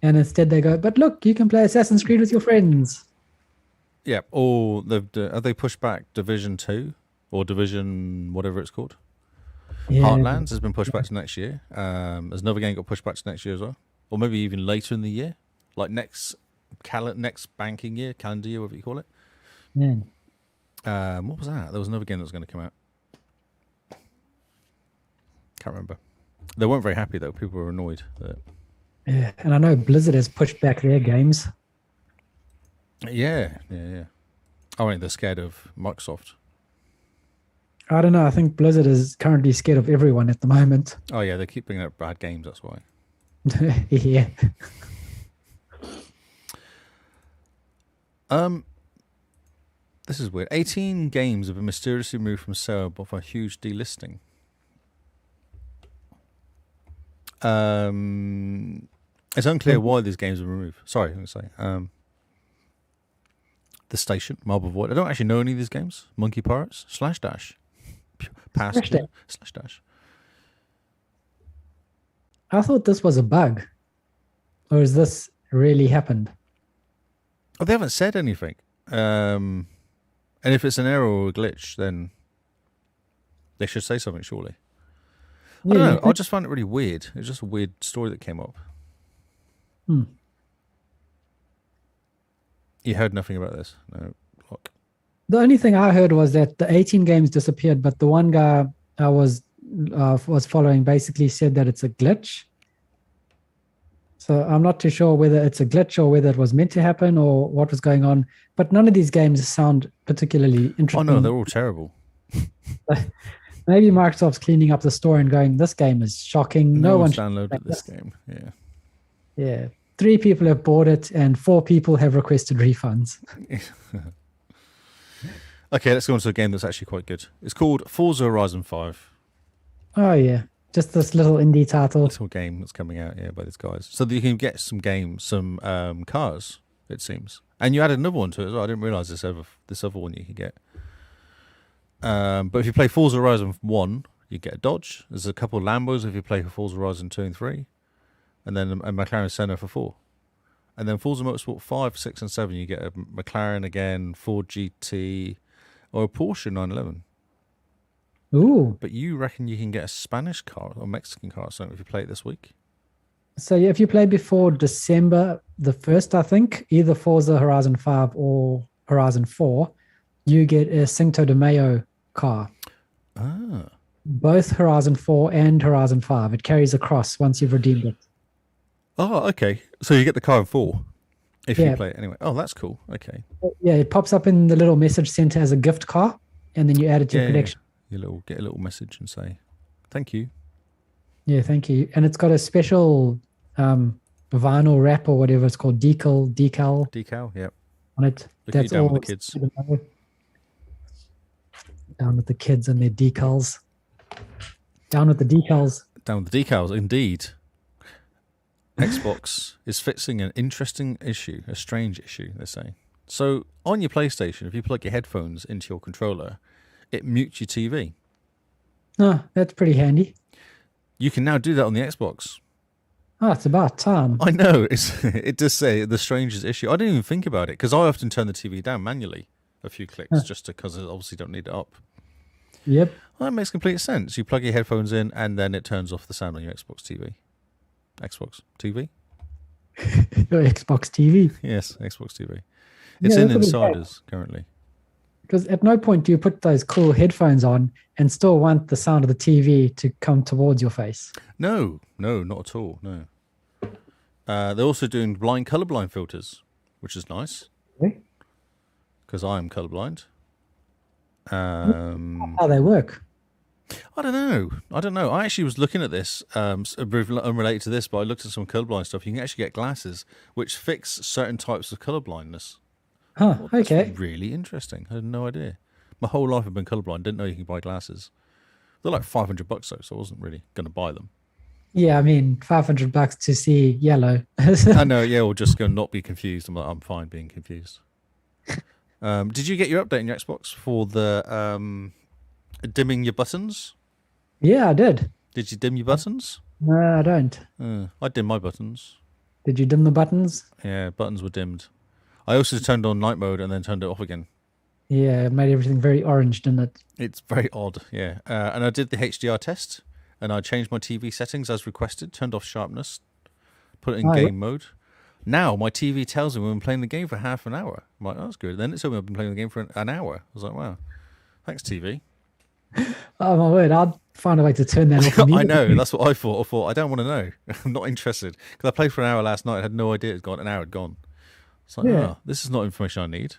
And instead they go, but look, you can play Assassin's Creed with your friends. Yeah. Or have they pushed back Division 2 or Division whatever it's called? Yeah. Heartlands has been pushed back to next year. There's another game got pushed back to next year as well, or maybe even later in the year, like next banking year, calendar year, whatever you call it. Man. What was that? There was another game that was going to come out. Can't remember. They weren't very happy though. People were annoyed. Yeah, and I know Blizzard has pushed back their games. Yeah. I think they're scared of Microsoft. I don't know. I think Blizzard is currently scared of everyone at the moment. Oh yeah, they keep bringing out bad games. That's why. Yeah. This is weird. 18 games have been mysteriously moved from sale by a huge delisting. It's unclear why these games were removed. Sorry, I'm going to say. The Station, Marble Void. I don't actually know any of these games. Monkey Pirates, Slash Dash, Past Slash Dash. I thought this was a bug. Or is this really happened? Oh, they haven't said anything. And if it's an error or a glitch, then they should say something, surely. I don't know. I just found it really weird. It was just a weird story that came up. You heard nothing about this? No. Look. The only thing I heard was that the 18 games disappeared, but the one guy I was following basically said that it's a glitch. So I'm not too sure whether it's a glitch or whether it was meant to happen or what was going on. But none of these games sound particularly interesting. Oh no, they're all terrible. Maybe Microsoft's cleaning up the store and going, this game is shocking. No one's downloaded this game. Yeah. Yeah. 3 people have bought it and 4 people have requested refunds. Okay, let's go on to a game that's actually quite good. It's called Forza Horizon 5. Oh, yeah. Just this little indie title. Little game that's coming out by these guys. So that you can get some cars, it seems. And you added another one to it as well. I didn't realise this other one you could get. But if you play Forza Horizon 1, you get a Dodge. There's a couple of Lambos if you play Forza Horizon 2 and 3. And then a McLaren Senna for 4. And then Forza Motorsport 5, 6, and 7, you get a McLaren again, Ford GT, or a Porsche 911. Ooh. But you reckon you can get a Spanish car or Mexican car or something if you play it this week? So yeah, if you play before December the 1st, I think, either Forza Horizon 5 or Horizon 4, you get a Cinco de Mayo car. Ah. Both Horizon 4 and Horizon 5. It carries across once you've redeemed it. Oh, okay. So you get the car in 4 if you play it anyway. Oh, that's cool. Okay. Yeah, it pops up in the little message center as a gift car, and then you add it to your collection. You get a little message and say, thank you. Yeah, thank you. And it's got a special vinyl wrap or whatever it's called, decal, yep. on it. That's down with the kids. Down with the kids and their decals. Down with the decals. Down with the decals, indeed. Xbox is fixing an interesting issue, a strange issue, they say. So on your PlayStation, if you plug your headphones into your controller, it mutes your TV. Oh, that's pretty handy. You can now do that on the Xbox. Oh, it's about time. I know. It does say the strangest issue. I didn't even think about it because I often turn the TV down manually a few clicks just because I obviously don't need it up. Yep. Well, that makes complete sense. You plug your headphones in and then it turns off the sound on your Xbox TV. Xbox TV? Your Xbox TV? Yes, Xbox TV. It's in Insiders currently. Because at no point do you put those cool headphones on and still want the sound of the TV to come towards your face. No, not at all. No. They're also doing colorblind filters, which is nice. Because I am colorblind. How they work? I don't know. I actually was looking at this, unrelated to this, but I looked at some colorblind stuff. You can actually get glasses which fix certain types of colorblindness. Huh, okay. That's really interesting. I had no idea. My whole life I've been colorblind. Didn't know you can buy glasses. They're like $500 though, so I wasn't really going to buy them. Yeah, I mean, $500 to see yellow. I know, yeah, or just go not be confused. I'm like, I'm fine being confused. Did you get your update on your Xbox for the dimming your buttons? Yeah, I did. Did you dim your buttons? No, I don't. I dimmed my buttons. Did you dim the buttons? Yeah, buttons were dimmed. I also turned on night mode and then turned it off again. Yeah, it made everything very orange, didn't it? It's very odd, yeah. And I did the HDR test, and I changed my TV settings as requested, turned off sharpness, put it in game mode. Now my TV tells me when I'm playing the game for half an hour. I'm like, oh, that's good. Then it told me I've been playing the game for an hour. I was like, wow, thanks, TV. Oh, my word. I'll find a way to turn that off. I know. That's what I thought. I thought, I don't want to know. I'm not interested. Because I played for an hour last night. I had no idea it had gone. An hour had gone. It's like, oh, this is not information I need.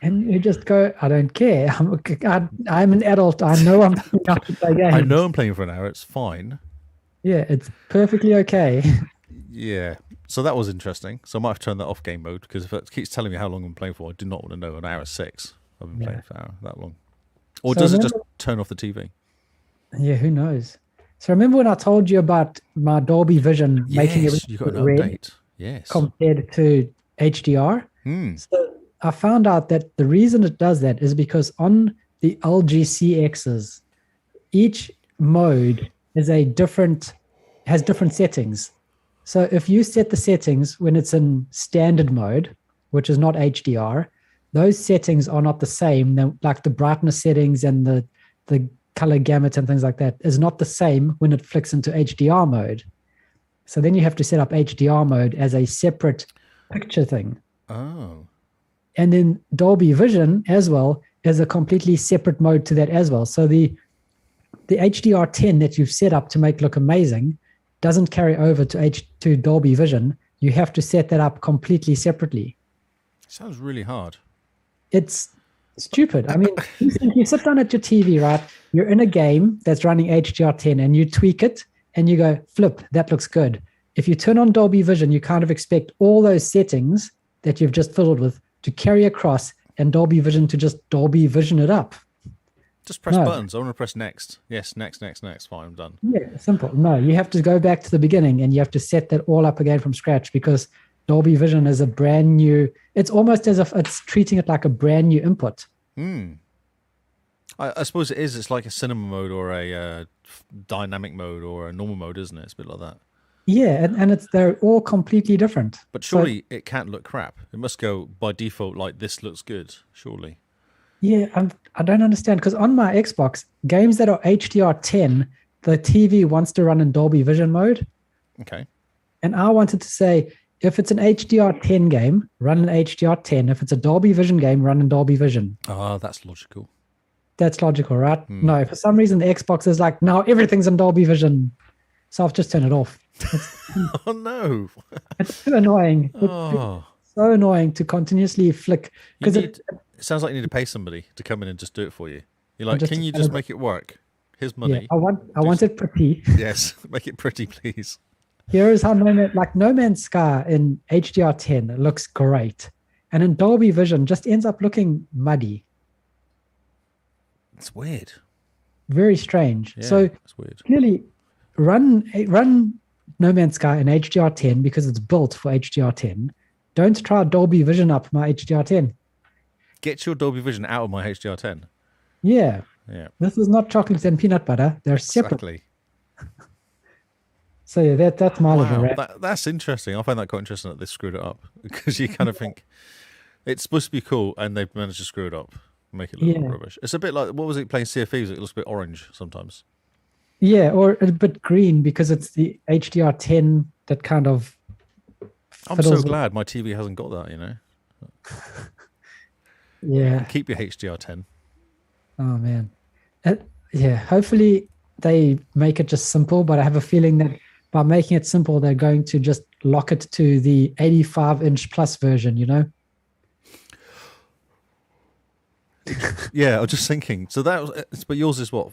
And you just go, I don't care. I'm an adult. I know I'm playing out to play games. I know I'm playing for an hour. It's fine. Yeah, it's perfectly okay. Yeah. So that was interesting. So I might have turned that off game mode because if it keeps telling me how long I'm playing for, I do not want to know. An hour 6. I've been playing for an hour that long. Or does it just turn off the TV? Yeah, who knows? So remember when I told you about my Dolby Vision making Yes, everything you got an red update. Yes. compared to HDR? So I found out that the reason it does that is because on the LG CXs, each mode has different settings. So if you set the settings when it's in standard mode, which is not HDR, those settings are not the same. Like the brightness settings and the color gamut and things like that is not the same when it flicks into HDR mode. So then you have to set up HDR mode as a separate picture thing. Oh. And then Dolby Vision as well is a completely separate mode to that as well. So the HDR10 that you've set up to make look amazing doesn't carry over to Dolby Vision. You have to set that up completely separately. Sounds really hard. It's stupid. I mean, you sit down at your TV, right? You're in a game that's running HDR10 and you tweak it and you go, flip, that looks good. If you turn on Dolby Vision, you kind of expect all those settings that you've just fiddled with to carry across and Dolby Vision to just Dolby Vision it up. Just press buttons. I want to press next. Yes, next. Fine, I'm done. Yeah, simple. No, you have to go back to the beginning and you have to set that all up again from scratch because Dolby Vision is a brand new, it's almost as if it's treating it like a brand new input. I suppose it is. It's like a cinema mode or a dynamic mode or a normal mode, isn't it? It's a bit like that. Yeah, and they're all completely different. But surely it can't look crap. It must go by default like this looks good, surely. Yeah, I don't understand because on my Xbox, games that are HDR10, the TV wants to run in Dolby Vision mode. Okay. And I wanted to say, if it's an HDR10 game, run in HDR10. If it's a Dolby Vision game, run in Dolby Vision. Oh, that's logical. That's logical, right? No, for some reason, the Xbox is like, no, everything's in Dolby Vision. So I've just turned it off. Oh, no. It's too annoying. It's so annoying to continuously flick. Because It sounds like you need to pay somebody to come in and just do it for you. You're like, can you just make it work? Here's money. Yeah, I want it pretty. Yes, make it pretty, please. Here is how No Man's Sky in HDR10 looks great. And in Dolby Vision just ends up looking muddy. It's weird. Very strange. Yeah, so it's weird. Clearly run No Man's Sky in HDR10 because it's built for HDR10. Don't try Dolby Vision up my HDR10. Get your Dolby Vision out of my HDR10. Yeah. Yeah. This is not chocolate and peanut butter. They're separate. Exactly. So yeah, that's my little rant. That's interesting. I find that quite interesting that they screwed it up because you kind of think it's supposed to be cool and they've managed to screw it up, make it look like rubbish. It's a bit like, what was it, playing Sea of Thieves? It looks a bit orange sometimes. Yeah, or a bit green because it's the HDR10 that kind of. I'm so glad my TV hasn't got that, you know. Yeah. Keep your HDR10. Oh man. Yeah, hopefully they make it just simple, but I have a feeling that by making it simple, they're going to just lock it to the 85-inch plus version, you know? Yeah, I was just thinking. So that was, but yours is what,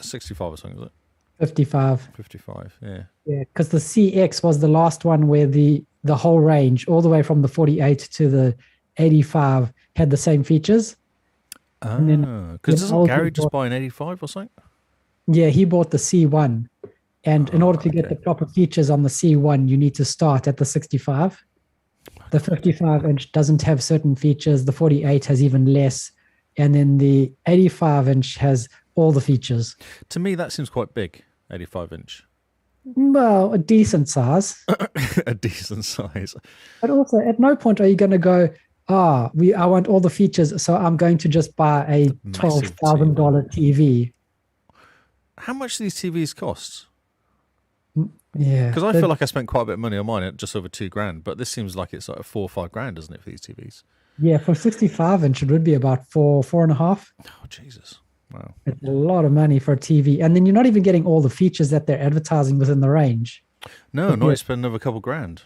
65 or something, is it? 55. 55, yeah. Yeah, because the CX was the last one where the whole range, all the way from the 48 to the 85, had the same features. Because doesn't Gary just buy an 85 or something? Yeah, he bought the C1. And in order to get the proper features on the C1, you need to start at the 65. The 55-inch doesn't have certain features. The 48 has even less. And then the 85-inch has all the features. To me, that seems quite big, 85-inch. Well, a decent size. A decent size. But also, at no point are you going to go, I want all the features, so I'm going to just buy a $12,000 TV. How much do these TVs cost? Yeah. Because I feel like I spent quite a bit of money on mine at just over $2,000, but this seems like it's like $4 or $5,000, doesn't it, for these TVs? Yeah, for 65-inch, it would be about four and a half. Oh, Jesus. Wow. It's a lot of money for a TV. And then you're not even getting all the features that they're advertising within the range. No, not spend another couple grand.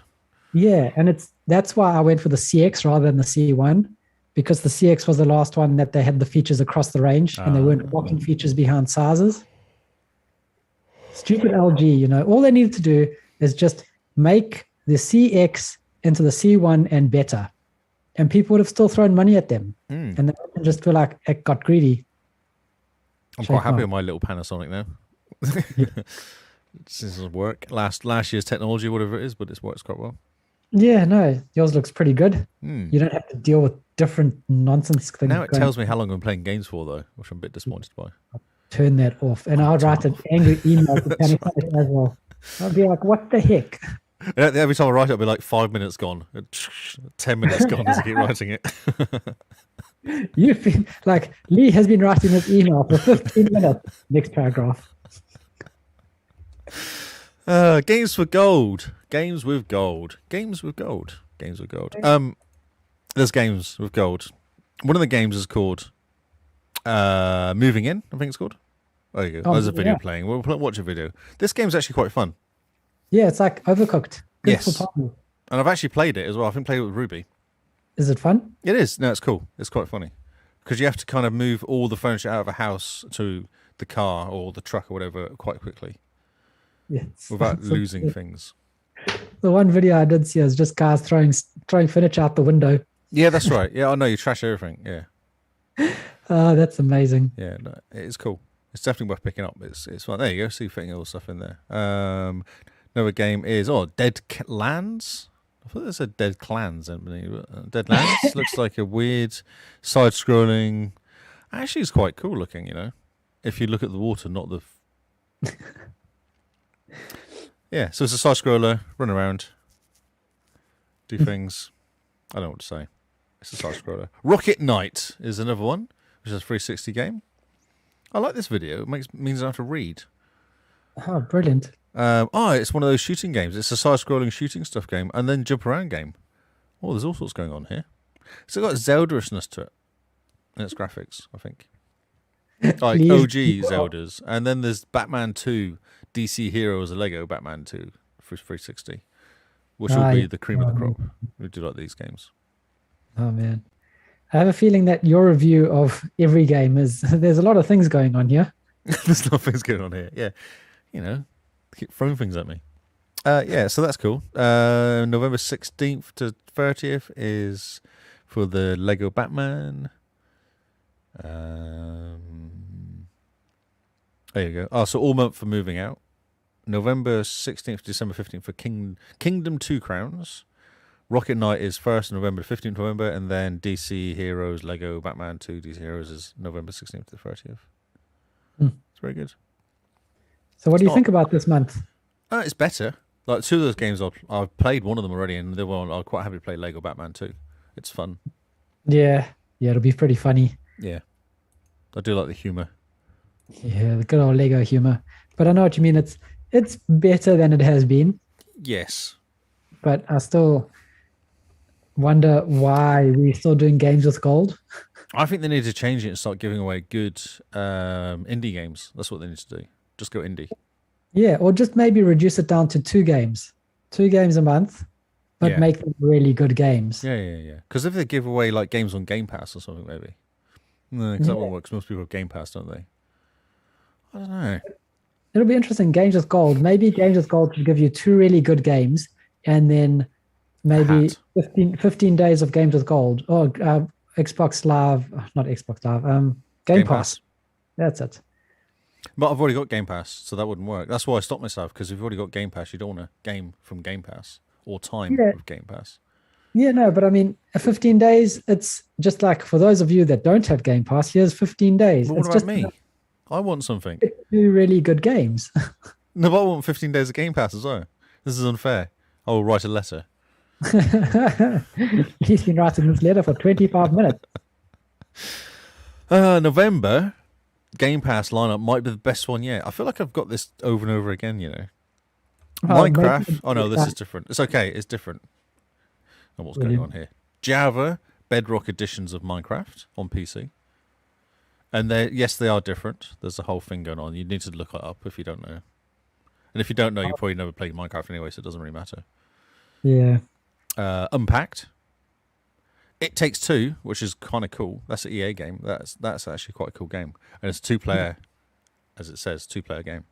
Yeah, and that's why I went for the CX rather than the C1, because the CX was the last one that they had the features across the range and they weren't blocking features behind sizes. Stupid LG, you know, all they needed to do is just make the CX into the C1 and better. And people would have still thrown money at them. And they just feel like it got greedy. I'm quite happy with my little Panasonic now. This doesn't work. Last year's technology, whatever it is, but it works quite well. Yeah, no, yours looks pretty good. Hmm. You don't have to deal with different nonsense things. Now it tells me how long I'm playing games for, though, which I'm a bit disappointed by. Turn that off. And I'll write an angry email to Panic as well. I'll be like, what the heck? Every time I write it, I'll be like 5 minutes gone, 10 minutes gone as I keep writing it. You've been like, Lee has been writing this email for 15 minutes. Next paragraph. Games for gold. Games with gold. Games with gold. Games with gold. There's games with gold. One of the games is called Moving In, I think it's called. There you go. There's a video playing. We'll watch a video. This game's actually quite fun. Yeah, it's like Overcooked. Good Yes. for parties. And I've actually played it as well. I think played it with Ruby. Is it fun? It is. No, it's cool. It's quite funny. Because you have to kind of move all the furniture out of a house to the car or the truck or whatever quite quickly Yes. without losing things. The one video I did see is just guys throwing furniture out the window. Yeah, that's right. Yeah, I know. You trash everything. Yeah. Oh, that's amazing. Yeah, no, it is cool. It's definitely worth picking up. It's fun. There you go. See, fitting all the stuff in there. Another game is Dead Lands. I thought it said Dead Clans. Dead Lands looks like a weird side-scrolling. Actually, it's quite cool looking. You know, if you look at the water, not the. Yeah, so it's a side-scroller. Run around, do things. I don't know what to say. It's a side-scroller. Rocket Knight is another one, which is a 360 game. I like this video. It means I don't have to read. Oh, brilliant. It's one of those shooting games. It's a side-scrolling shooting stuff game and then jump around game. Oh, there's all sorts going on here. So it's got Zelda-ishness to it in its graphics, I think. Like OG Zeldas. And then there's Batman 2, DC Heroes, a Lego Batman 2 for 360, which will be the cream of the crop. We do like these games. Oh, man. I have a feeling that your review of every game is, there's a lot of things going on here. There's a lot of things going on here. Yeah. You know, keep throwing things at me. Yeah, so that's cool. November 16th to 30th is for the Lego Batman. There you go. Oh, so all month for moving out. November 16th to December 15th for Kingdom 2 Crowns. Rocket Knight is 1st November to 15th November, and then DC Heroes, Lego Batman 2 DC Heroes is November 16th to 30th. It's very good. So what do you think about this month? It's better. Like two of those games, I've played one of them already, and the other one I'm quite happy to play Lego Batman 2. It's fun. Yeah, it'll be pretty funny. Yeah. I do like the humour. Yeah, the good old Lego humor. But I know what you mean. It's better than it has been. Yes. But I still wonder why we're still doing games with gold. I think they need to change it and start giving away good indie games. That's what they need to do. Just go indie. Yeah, or just maybe reduce it down to 2 games. 2 games a month, but make them really good games. Yeah. Because if they give away like games on Game Pass or something, maybe. No, because that won't work. 'Cause most people have Game Pass, don't they? I don't know. It'll be interesting. Games with gold. Maybe games with gold should give you 2 really good games, and then maybe 15 days of games with gold. Or Xbox Live, not Xbox Live. Game Pass. That's it. But I've already got Game Pass, so that wouldn't work. That's why I stopped myself, because if you've already got Game Pass, you don't want a game from Game Pass or time with Game Pass. Yeah, no, but I mean, 15 days, it's just like for those of you that don't have Game Pass, here's 15 days. But what it's about just me? I want something. 2 really good games. No, but I want 15 days of Game Pass as well. This is unfair. I will write a letter. He's been writing this letter for 25 minutes. November, Game Pass lineup might be the best one yet. I feel like I've got this over and over again, you know. Minecraft. Oh, no, this is different. It's okay. It's different. And what's going on here? Java, Bedrock editions of Minecraft on PC. And they are different. There's a whole thing going on. You need to look it up if you don't know. And if you don't know, you probably never played Minecraft anyway, so it doesn't really matter. Yeah. Unpacked. It Takes Two, which is kind of cool. That's an EA game. That's actually quite a cool game. And it's a 2-player, as it says, 2-player game.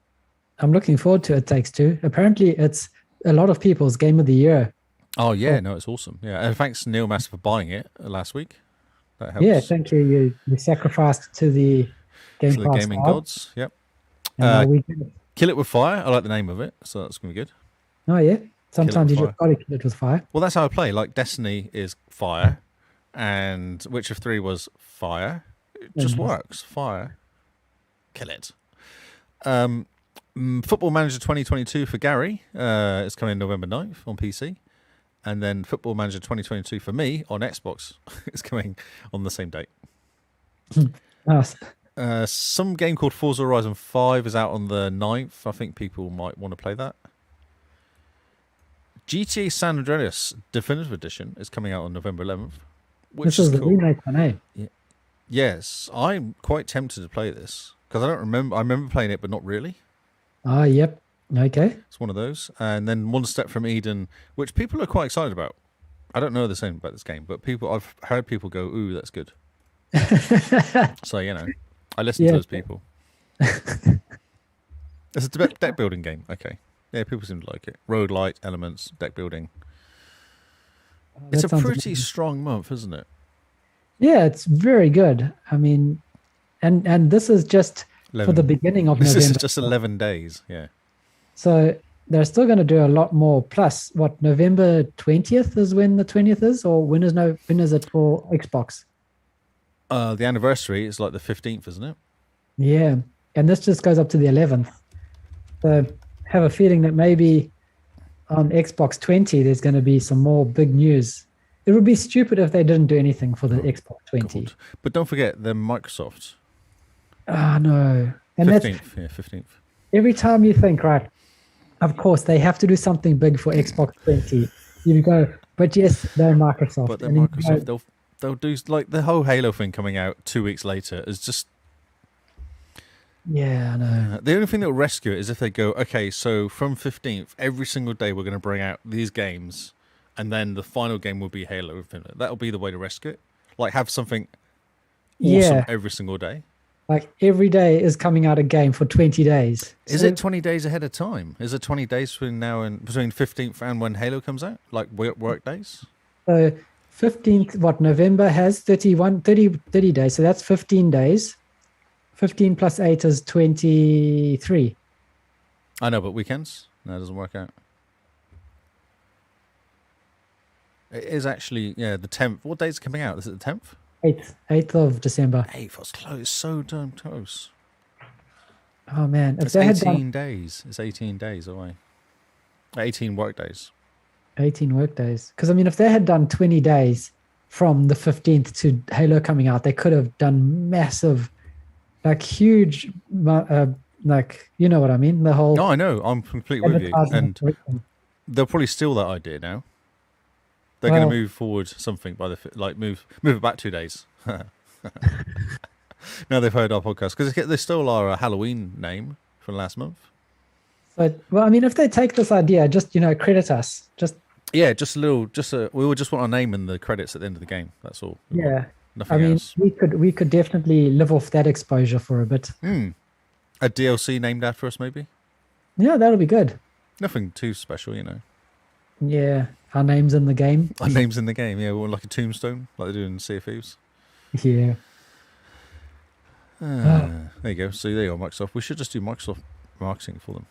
I'm looking forward to It Takes Two. Apparently, it's a lot of people's game of the year. Oh, yeah. No, it's awesome. Yeah. And thanks, Neil Master, for buying it last week. That helps. Yeah, thank you. You sacrificed to the Game Pass gaming gods. Yep. And we Kill it with fire. I like the name of it, so that's gonna be good. oh yeah, sometimes you fire. just got to kill it with fire. Well, that's how I play. Like Destiny is fire, and Witcher 3 was fire. It just works. Fire. Kill it. Football Manager 2022 for Gary is coming November 9th on PC. And then Football Manager 2022 for me on Xbox is coming on the same date. Nice. Some game called Forza Horizon 5 is out on the 9th. I think people might want to play that. GTA San Andreas Definitive Edition is coming out on November 11th. Which This is cool. the remake one, eh? Yeah. Yes, I'm quite tempted to play this because I don't remember. I remember playing it, but not really. Oh, yep. Okay. It's one of those. And then One Step from Eden, which people are quite excited about. I don't know the same about this game, but I've heard people go, "Ooh, that's good." So I listen to those people. It's a deck building game. Okay, yeah, people seem to like it. Roguelite elements, deck building. It's a pretty strong month, isn't it? Yeah, it's very good. I mean, and this is just 11. For the beginning of November. This is just 11 days. Yeah. So they're still going to do a lot more. Plus, what, November 20th is when the 20th is, or when is it for Xbox? The anniversary is like the 15th, isn't it? Yeah, and this just goes up to the 11th. So I have a feeling that maybe on Xbox 20 there's going to be some more big news. It would be stupid if they didn't do anything for the Xbox 20. God. But don't forget, they're Microsoft. Ah, no. And 15th, yeah, 15th. Every time you think, right, of course, they have to do something big for Xbox 20. You go, but yes, they're Microsoft. But they're Microsoft. They'll do, like, the whole Halo thing coming out 2 weeks later is just... Yeah, I know. The only thing that will rescue it is if they go, okay, so from 15th, every single day we're going to bring out these games, and then the final game will be Halo Infinite. That'll be the way to rescue it. Like, have something awesome every single day. Like, every day is coming out a game for 20 days. Is it 20 days ahead of time? Is it 20 days between now and between 15th and when Halo comes out? Like work days? So 15th, November has 30 days. So that's 15 days. 15 plus 8 is 23. I know, but weekends? No, it doesn't work out. It is actually, the 10th. What day is it coming out? Is it the 10th? 8th of December. 8th, was close. So damn close. Oh, man. It's 18 days. It's 18 days away. 18 work days. 18 work days. Because, I mean, if they had done 20 days from the 15th to Halo coming out, they could have done massive, like, huge, like, you know what I mean? The whole... No, I know. I'm completely with you. And they'll probably steal that idea now. They're going to move forward something by move it back 2 days. Now they've heard our podcast because they stole our Halloween name from last month. But I mean, if they take this idea, just credit us. Just a little. We would just want our name in the credits at the end of the game. That's all. Yeah, nothing else. we could definitely live off that exposure for a bit. A DLC named after us, maybe. Yeah, that'll be good. Nothing too special, Yeah. Our name's in the game. Our name's in the game, yeah. We're like a tombstone, like they do in Sea of Thieves. Yeah. There you go. So there you go, Microsoft. We should just do Microsoft marketing for them.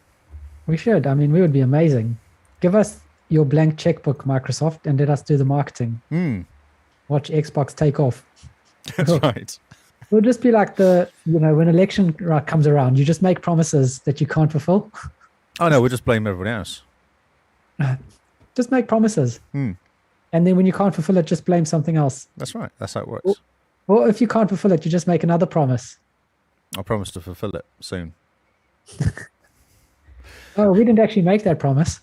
We should. I mean, we would be amazing. Give us your blank checkbook, Microsoft, and let us do the marketing. Watch Xbox take off. That's right. We'll just be like when election comes around, you just make promises that you can't fulfill. Oh, no, we'll just blame everyone else. Just make promises. And then when you can't fulfill it, just blame something else. That's right. That's how it works. Or if you can't fulfill it, you just make another promise. I promise to fulfill it soon. Oh, we didn't actually make that promise.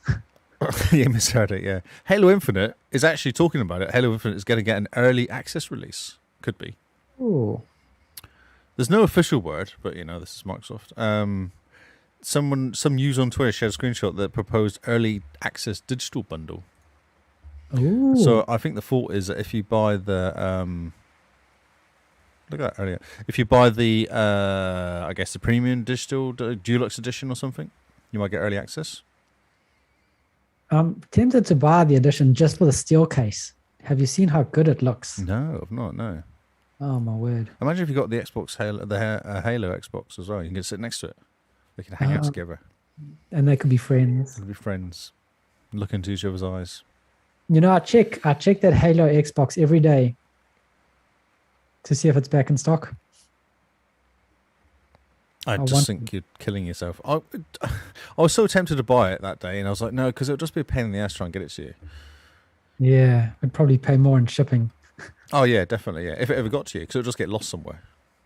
You misheard it, yeah. Halo Infinite is actually talking about it. Halo Infinite is going to get an early access release. Could be. Ooh. There's no official word, but this is Microsoft. Some user on Twitter shared a screenshot that proposed early access digital bundle. Ooh. So I think the thought is that if you buy the look at that earlier, if you buy the I guess the premium digital deluxe edition or something, you might get early access. I'm tempted to buy the edition just for the steel case. Have you seen how good it looks? No, I've not. No. Oh my word! Imagine if you got the Xbox Halo, the Halo Xbox as well. You can sit next to it. They can hang out together. And they could be friends. They can be friends. Look into each other's eyes. You know, I check that Halo Xbox every day to see if it's back in stock. I just think you're killing yourself. I was so tempted to buy it that day, and I was like, no, because it'll just be a pain in the ass trying to get it to you. Yeah, I'd probably pay more in shipping. Oh yeah, definitely. Yeah, if it ever got to you, because it'll just get lost somewhere.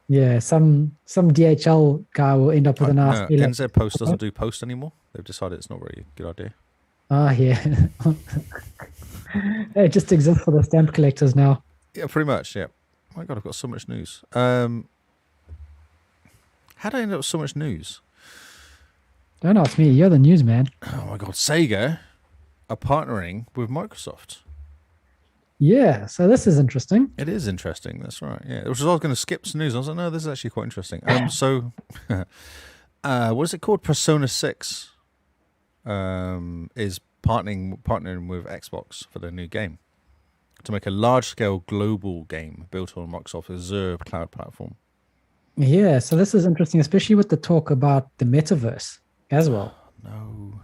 Yeah, some DHL guy will end up with an ass. No, NZ Post doesn't do post anymore. They've decided it's not really a good idea. Ah, yeah. It just exists for the stamp collectors now. Yeah, pretty much. Yeah. Oh my God, I've got so much news. How did I end up with so much news? Don't ask me. You're the news man. Oh my God, Sega are partnering with Microsoft. Yeah, so this is interesting. It is interesting. That's right. Yeah, which was I was going to skip some news. I was like, no, this is actually quite interesting. So, what is it called? Persona 6 is partnering with Xbox for their new game to make a large-scale global game built on Microsoft Azure cloud platform. Yeah, so this is interesting, especially with the talk about the metaverse as well. No.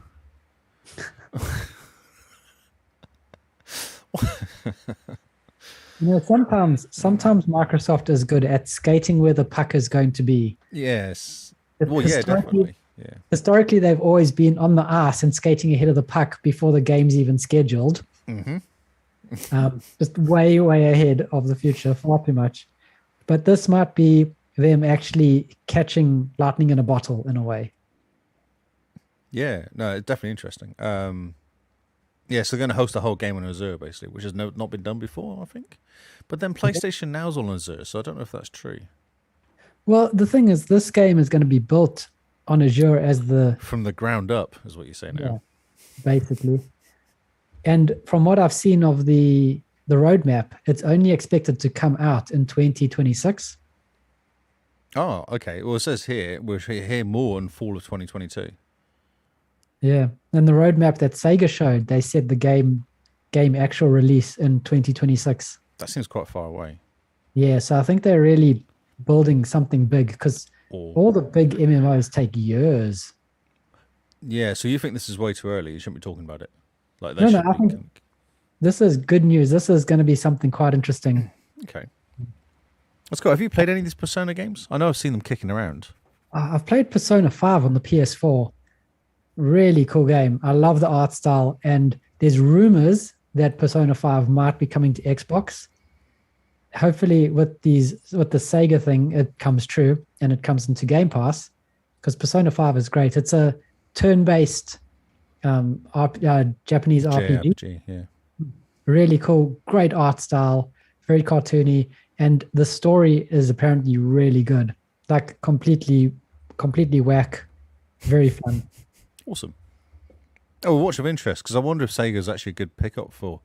You know, sometimes Microsoft is good at skating where the puck is going to be. Yes. Well, yeah, definitely. Yeah. Historically, they've always been on the arse and skating ahead of the puck before the game's even scheduled. Mm-hmm. Just way, way ahead of the future, far too much. But this might be them actually catching lightning in a bottle in a way. Yeah, no, it's definitely interesting. Yeah, so they're going to host the whole game on Azure, basically, which has not been done before, I think. But then PlayStation Now's on Azure, so I don't know if that's true. Well, the thing is, this game is going to be built on Azure as the... From the ground up, is what you say now. Yeah, basically. And from what I've seen of the roadmap, it's only expected to come out in 2026. Oh, okay. Well, it says here, we'll hear more in fall of 2022. Yeah, and the roadmap that Sega showed, they said the game actual release in 2026. That seems quite far away. Yeah, so I think they're really building something big because all the big MMOs take years. Yeah, so you think this is way too early? You shouldn't be talking about it. Like No, I think this is good news. This is going to be something quite interesting. Okay. Let's go. Have you played any of these Persona games? I know I've seen them kicking around. I've played Persona 5 on the PS4. Really cool game. I love the art style, and there's rumors that Persona 5 might be coming to Xbox. Hopefully with the Sega thing, it comes true and it comes into Game Pass, because Persona 5 is great. It's a turn-based Japanese RPG. Yeah. Really cool, great art style, very cartoony, and the story is apparently really good. Like completely whack, very fun. Awesome. Oh, watch of interest, because I wonder if Sega's actually a good pickup for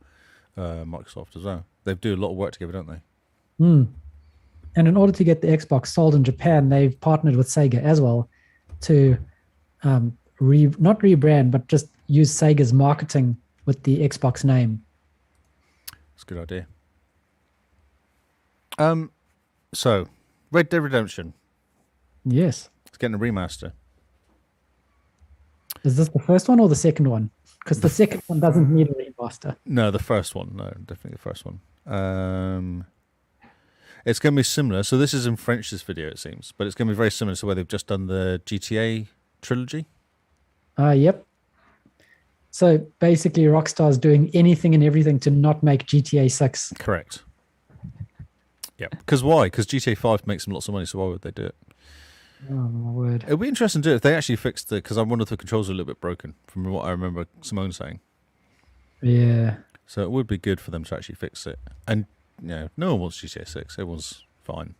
Microsoft as well. They do a lot of work together, don't they? And in order to get the Xbox sold in Japan, they've partnered with Sega as well to not rebrand, but just use Sega's marketing with the Xbox name. That's a good idea. So, Red Dead Redemption. Yes. It's getting a remaster. Is this the first one or the second one? Because the second one doesn't need a remaster. No, the first one. No, definitely the first one. It's going to be similar. So this is in French, this video, it seems. But it's going to be very similar to where they've just done the GTA trilogy. Yep. So basically, Rockstar's doing anything and everything to not make GTA 6. Correct. Yeah. Because why? Because GTA 5 makes them lots of money, so why would they do it? Oh, my word. It would be interesting to do it if they actually fixed it, because I wonder if the controls are a little bit broken, from what I remember Simone saying. Yeah. So it would be good for them to actually fix it. And, you know, no one wants GTA 6. Everyone's fine.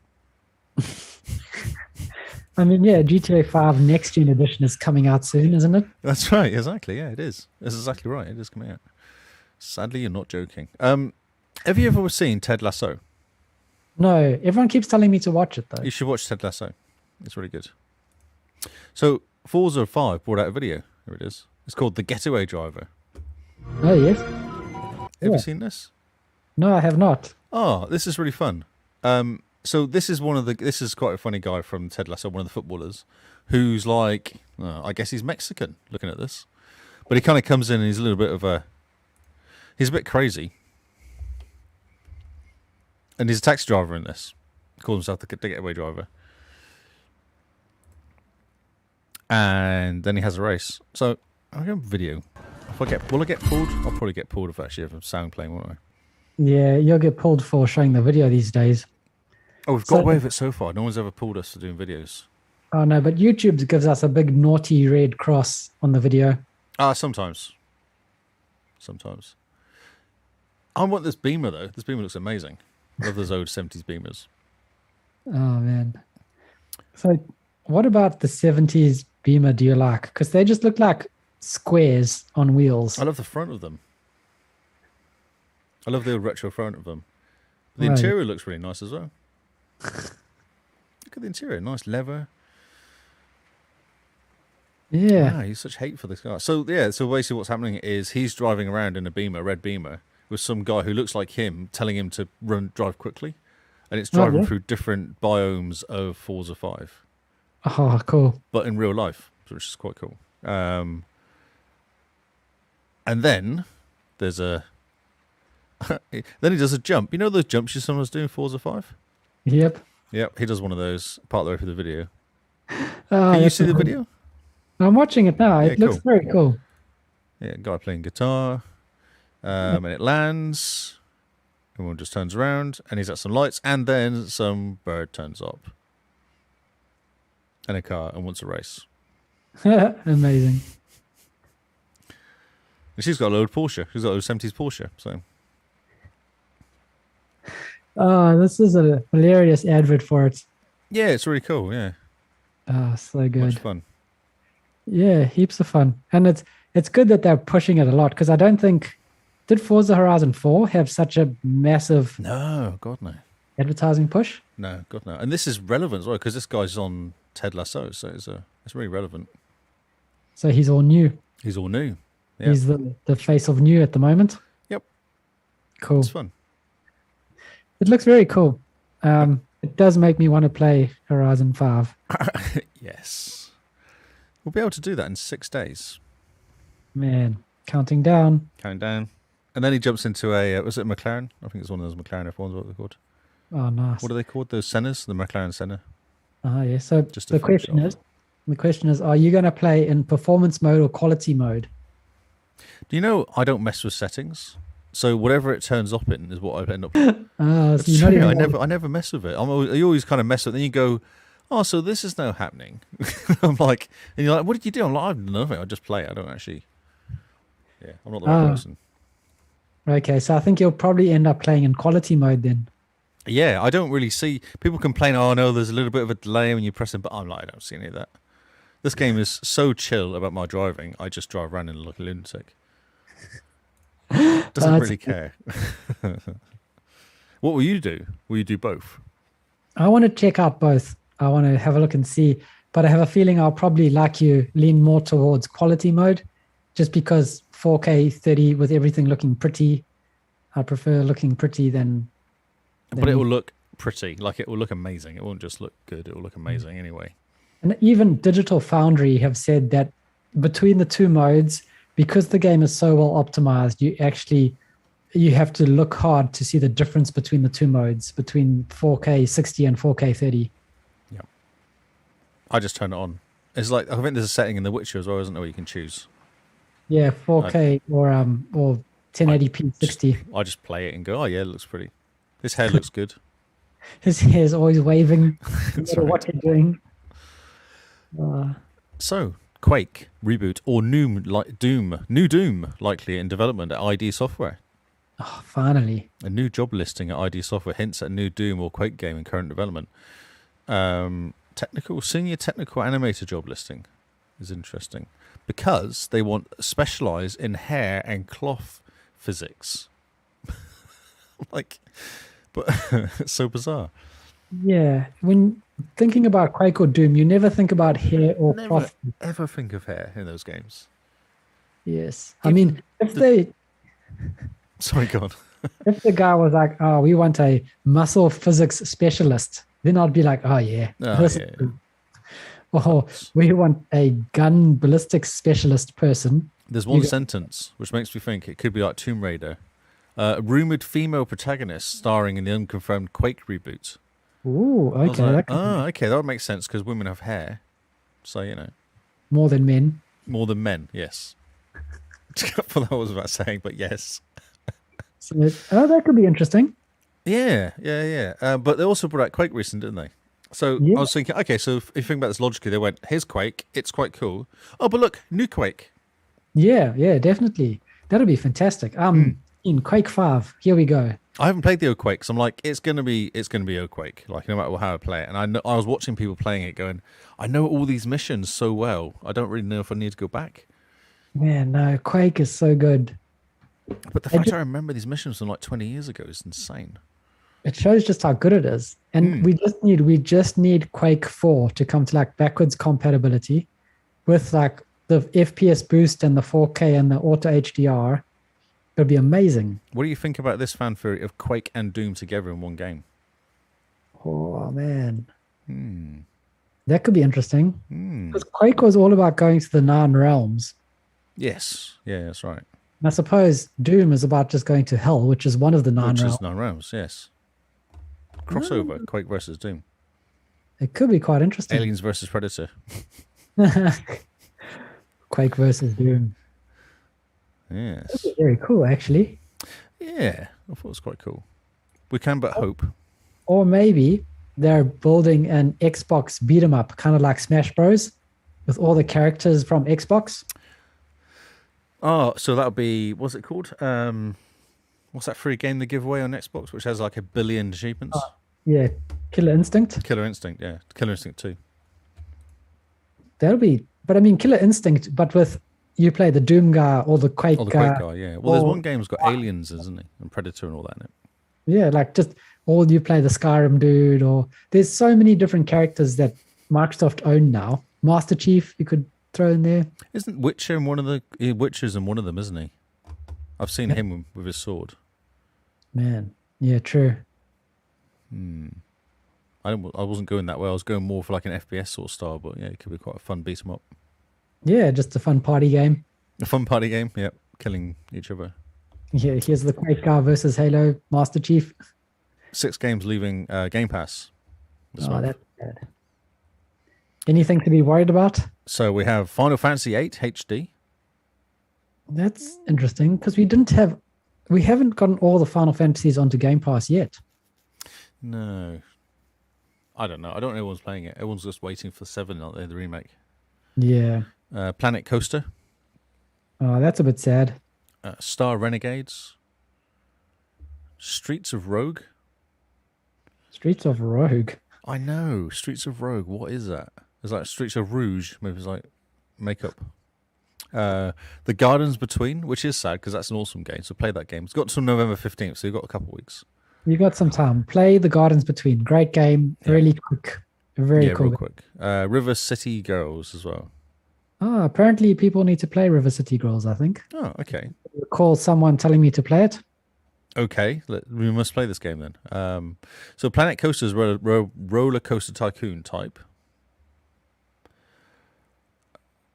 I mean, yeah, GTA 5 Next Gen Edition is coming out soon, isn't it? That's right. Exactly. Yeah, it is. That's exactly right. It is coming out. Sadly, you're not joking. Have you ever seen Ted Lasso? No, everyone keeps telling me to watch it, though. You should watch Ted Lasso. It's really good. So, Forza 5 brought out a video. Here it is. It's called The Getaway Driver. Oh, yes. Have you seen this? No, I have not. Oh, this is really fun. So this is this is quite a funny guy from Ted Lasso, one of the footballers, who's like, I guess he's Mexican. Looking at this, but he kind of comes in and he's a little bit of he's a bit crazy, and he's a taxi driver in this. He calls himself the getaway driver, and then he has a race. So I have a video. Will I get pulled? I'll probably get pulled if I actually have a sound playing, won't I? Yeah, you'll get pulled for showing the video these days. Oh, we've got away with it so far. No one's ever pulled us for doing videos. Oh no, but YouTube gives us a big naughty red cross on the video. Sometimes. I want this Beamer though. This Beamer looks amazing. Love those old 70s Beamers. Oh man. So what about the 70s Beamer do you like? Because they just look like squares on wheels. I love the front of them. I love the old retro front of them. The Right. interior looks really nice as well. Look at the interior. Nice leather. Yeah. Wow, he's such hate for this guy. So basically what's happening is he's driving around in a Beamer, red Beamer, with some guy who looks like him telling him to drive quickly. And it's driving through different biomes of Forza 5. Oh, cool. But in real life, which is quite cool. And then there's then he does a jump. You know those jumps you sometimes do in Forza 5? Yep. Yep, he does one of those part of the way through the video. Oh, Can you see the video? I'm watching it now. It Yeah, looks cool. very cool. Yeah, guy playing guitar. And it lands. Everyone just turns around and he's at some lights and then some bird turns up. And a car and wants a race. Amazing. And she's got a load Porsche. She's got a load 70s Porsche. So Oh, this is a hilarious advert for it. yeah, it's really cool. Yeah, Oh, so good. much fun. Yeah, heaps of fun. And it's good that they're pushing it a lot because I don't think did Forza Horizon 4 have such a massive No, God no. advertising push? No, God no. And this is relevant as well because this guy's on Ted Lasso, so it's really relevant. So he's all new. He's all new. Yeah, He's the face of new at the moment. Yep. Cool. It's fun. It looks very cool. It does make me want to play Horizon 5. Yes, we'll be able to do that in 6 days. Man, counting down. Counting down, and then he jumps into was it a McLaren? I think it's one of those McLaren F1s. What they're called? Oh, nice. What are they called? Those Sennas, the McLaren Senna. Yeah. So Just to the finish question is, are you going to play in performance mode or quality mode? Do you know I don't mess with settings? So whatever it turns up in is what I end up. So That's you're not true. even I never mess with it. You always kind of mess with it. Then you go, oh, so this is now happening. I'm like, and you're like, what did you do? I'm like, I've done nothing. I just play it. I don't actually. Yeah, I'm not the right person. Okay, so I think you'll probably end up playing in quality mode then. Yeah, I don't really see people complain. Oh no, there's a little bit of a delay when you press it, but I'm like, I don't see any of that. This game is so chill about my driving. I just drive around and look a lunatic. Doesn't really care. What will you do? Will you do both? I want to check out both. I want to have a look and see, but I have a feeling I'll probably, like you, lean more towards quality mode just because 4K 30 with everything looking pretty. I prefer looking pretty than But it will look pretty. Like it will look amazing. It won't just look good. It will look amazing anyway. And even Digital Foundry have said that between the two modes, because the game is so well optimized, you have to look hard to see the difference between the two modes, between 4K 60 and 4K 30. Yeah. I just turn it on. It's like, I think there's a setting in The Witcher as well, isn't there, where you can choose? Yeah, 4K or 1080p 60. I just play it and go, oh yeah, it looks pretty. This hair looks good. His hair is always waving, no That's matter right. what you're doing. So, Quake reboot or new Doom likely in development at ID Software. Oh, finally. A new job listing at ID Software hints at a new Doom or Quake game in current development. Senior technical animator job listing is interesting because they want specialize in hair and cloth physics. But it's so bizarre. Yeah, when thinking about Quake or Doom, you never think about hair or Never cloth. ever think of hair in those games. Yes. I mean, if they... Sorry, go on. If the guy was like, "Oh, we want a muscle physics specialist," then I'd be like, "Oh yeah, Oh, this yeah, is yeah. cool." Or we want a gun ballistics specialist person. There's You one go- sentence which makes me think it could be like Tomb Raider. Rumored female protagonist starring in the unconfirmed Quake reboot. Ooh, I was okay, like, that could be okay, that would make sense because women have hair. So, more than men. more than men, yes. I thought that was about saying, but yes. So, that could be interesting. Yeah. But they also brought out Quake recently, didn't they? So Yeah. I was thinking, okay, so if you think about this logically, they went, here's Quake, it's quite cool. Oh, but look, new Quake. Yeah, definitely. That'll be fantastic. In Quake 5, here we go. I haven't played the old Quake, so I'm like, it's gonna be old Quake, like no matter how I play it. And I was watching people playing it, going, I know all these missions so well. I don't really know if I need to go back. Man, no, Quake is so good. But the fact I remember these missions from like 20 years ago is insane. It shows just how good it is. And we just need Quake 4 to come to like backwards compatibility with like the FPS boost and the 4K and the auto HDR. It'd be amazing. What do you think about this fan theory of Quake and Doom together in one game? Oh man. That could be interesting. Hmm. Because Quake was all about going to the 9 realms. Yes. Yeah, that's right. And I suppose Doom is about just going to hell, which is one of the 9 Which realms. is 9 realms, yes. Crossover, Quake versus Doom. It could be quite interesting. Aliens versus Predator. Quake versus Doom. Yes. Very cool, actually. Yeah, I thought it was quite cool. We can but hope. Or maybe they're building an Xbox beat 'em up, kind of like Smash Bros, with all the characters from Xbox. Oh, so that'll be, what's it called? What's that free game they give away on Xbox, which has like 1 billion achievements? Yeah, Killer Instinct. Killer Instinct, yeah. Killer Instinct 2. That'll be, but I mean, Killer Instinct, but with you play the Doom guy or the Quake Oh, the guy. Quake guy, yeah. Well, there's one game that's got aliens, isn't it? And Predator and all that in it. Yeah, like just all you play the Skyrim dude, or there's so many different characters that Microsoft own now. Master Chief, you could throw in there. Isn't Witcher in one of the Witcher's in one of them, isn't he? I've seen him with his sword. Man, yeah, true. I wasn't going that way. I was going more for like an FPS sort of style, but yeah, it could be quite a fun beat 'em up. Yeah, just a fun party game. A fun party game, yeah. Killing each other. Yeah, here's the Quake guy versus Halo Master Chief. 6 games leaving Game Pass this Oh, month. that's bad. Anything to be worried about? So we have Final Fantasy VIII HD. That's interesting because we haven't gotten all the Final Fantasies onto Game Pass yet. No. I don't know. I don't know everyone's playing it. Everyone's just waiting for 7, aren't they? The remake. Yeah. Planet Coaster. Oh, that's a bit sad. Star Renegades. Streets of Rogue. Streets of Rogue. I know. Streets of Rogue. What is that? It's like Streets of Rouge. Maybe it's like makeup. The Gardens Between, which is sad because that's an awesome game. So play that game. It's got till November 15th, so you've got a couple of weeks. You got some time. Play The Gardens Between. Great game. Yeah. Really quick. Very cool. Real quick. River City Girls as well. Oh, apparently people need to play River City Girls, I think. Oh, okay. I recall someone telling me to play it. Okay, we must play this game then. So Planet Coaster is roller coaster tycoon type.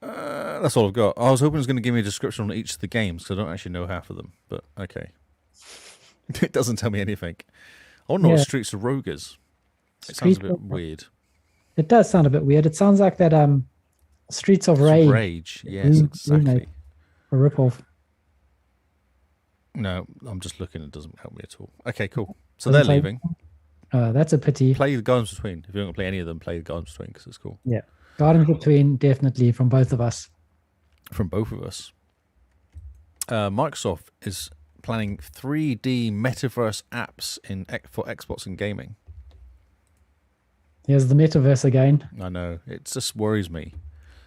That's all I've got. I was hoping it was going to give me a description on each of the games because I don't actually know half of them. But okay. It doesn't tell me anything. I wonder what Yeah. Streets of Rogue is. It sounds a bit weird. It does sound a bit weird. It sounds like that Streets of Rage Yes, exactly. remake. A ripoff. No, I'm just looking. It doesn't help me at all. Okay, cool. So they're Doesn't say- leaving. That's a pity. Play the Gardens Between. If you don't play any of them, play the Gardens Between because it's cool. Yeah. Gardens Between, definitely from both of us. From both of us. Microsoft is planning 3D metaverse apps for Xbox and gaming. Here's the metaverse again. I know. It just worries me.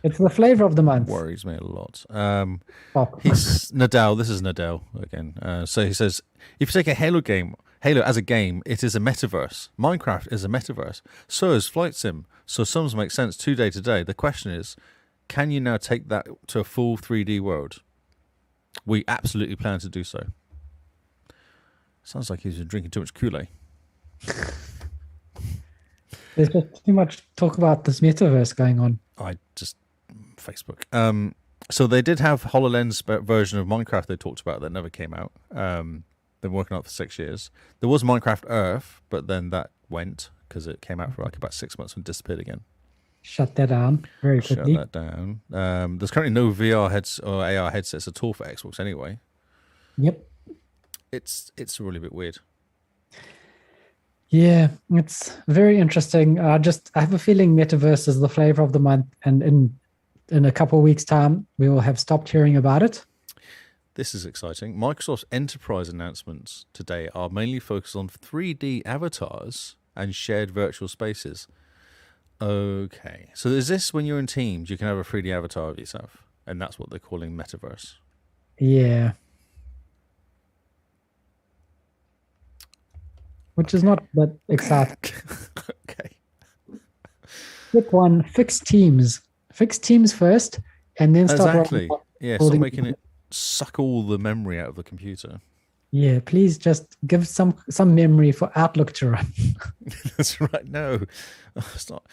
It's the flavor of the month. Worries me a lot. Pop. He's Nadal. This is Nadal again. So he says, if you take a Halo as a game, it is a metaverse. Minecraft is a metaverse. So is Flight Sim. So sums make sense day to day. The question is, can you now take that to a full 3D world? We absolutely plan to do so. Sounds like he's been drinking too much Kool-Aid. There's just too much talk about this metaverse going on. Facebook. So they did have HoloLens version of Minecraft they talked about that never came out. Been working on it for 6 years. There was Minecraft Earth, but then that went because it came out for like about 6 months and disappeared again. Shut that down very quickly. Shut that down. There's currently no VR heads or AR headsets at all for Xbox anyway. Yep. It's really a bit weird. Yeah, it's very interesting. I have a feeling metaverse is the flavor of the month, and in a couple of weeks' time, we will have stopped hearing about it. This is exciting. Microsoft's enterprise announcements today are mainly focused on 3D avatars and shared virtual spaces. Okay. So is this when you're in teams, you can have a 3D avatar of yourself? And that's what they're calling metaverse. Yeah. Which is not that exciting. Okay. Pick one, fix teams. Fix teams first, and then start. Exactly. Yeah, stop making it suck all the memory out of the computer. Yeah, please just give some memory for Outlook to run. That's right. No, it's not.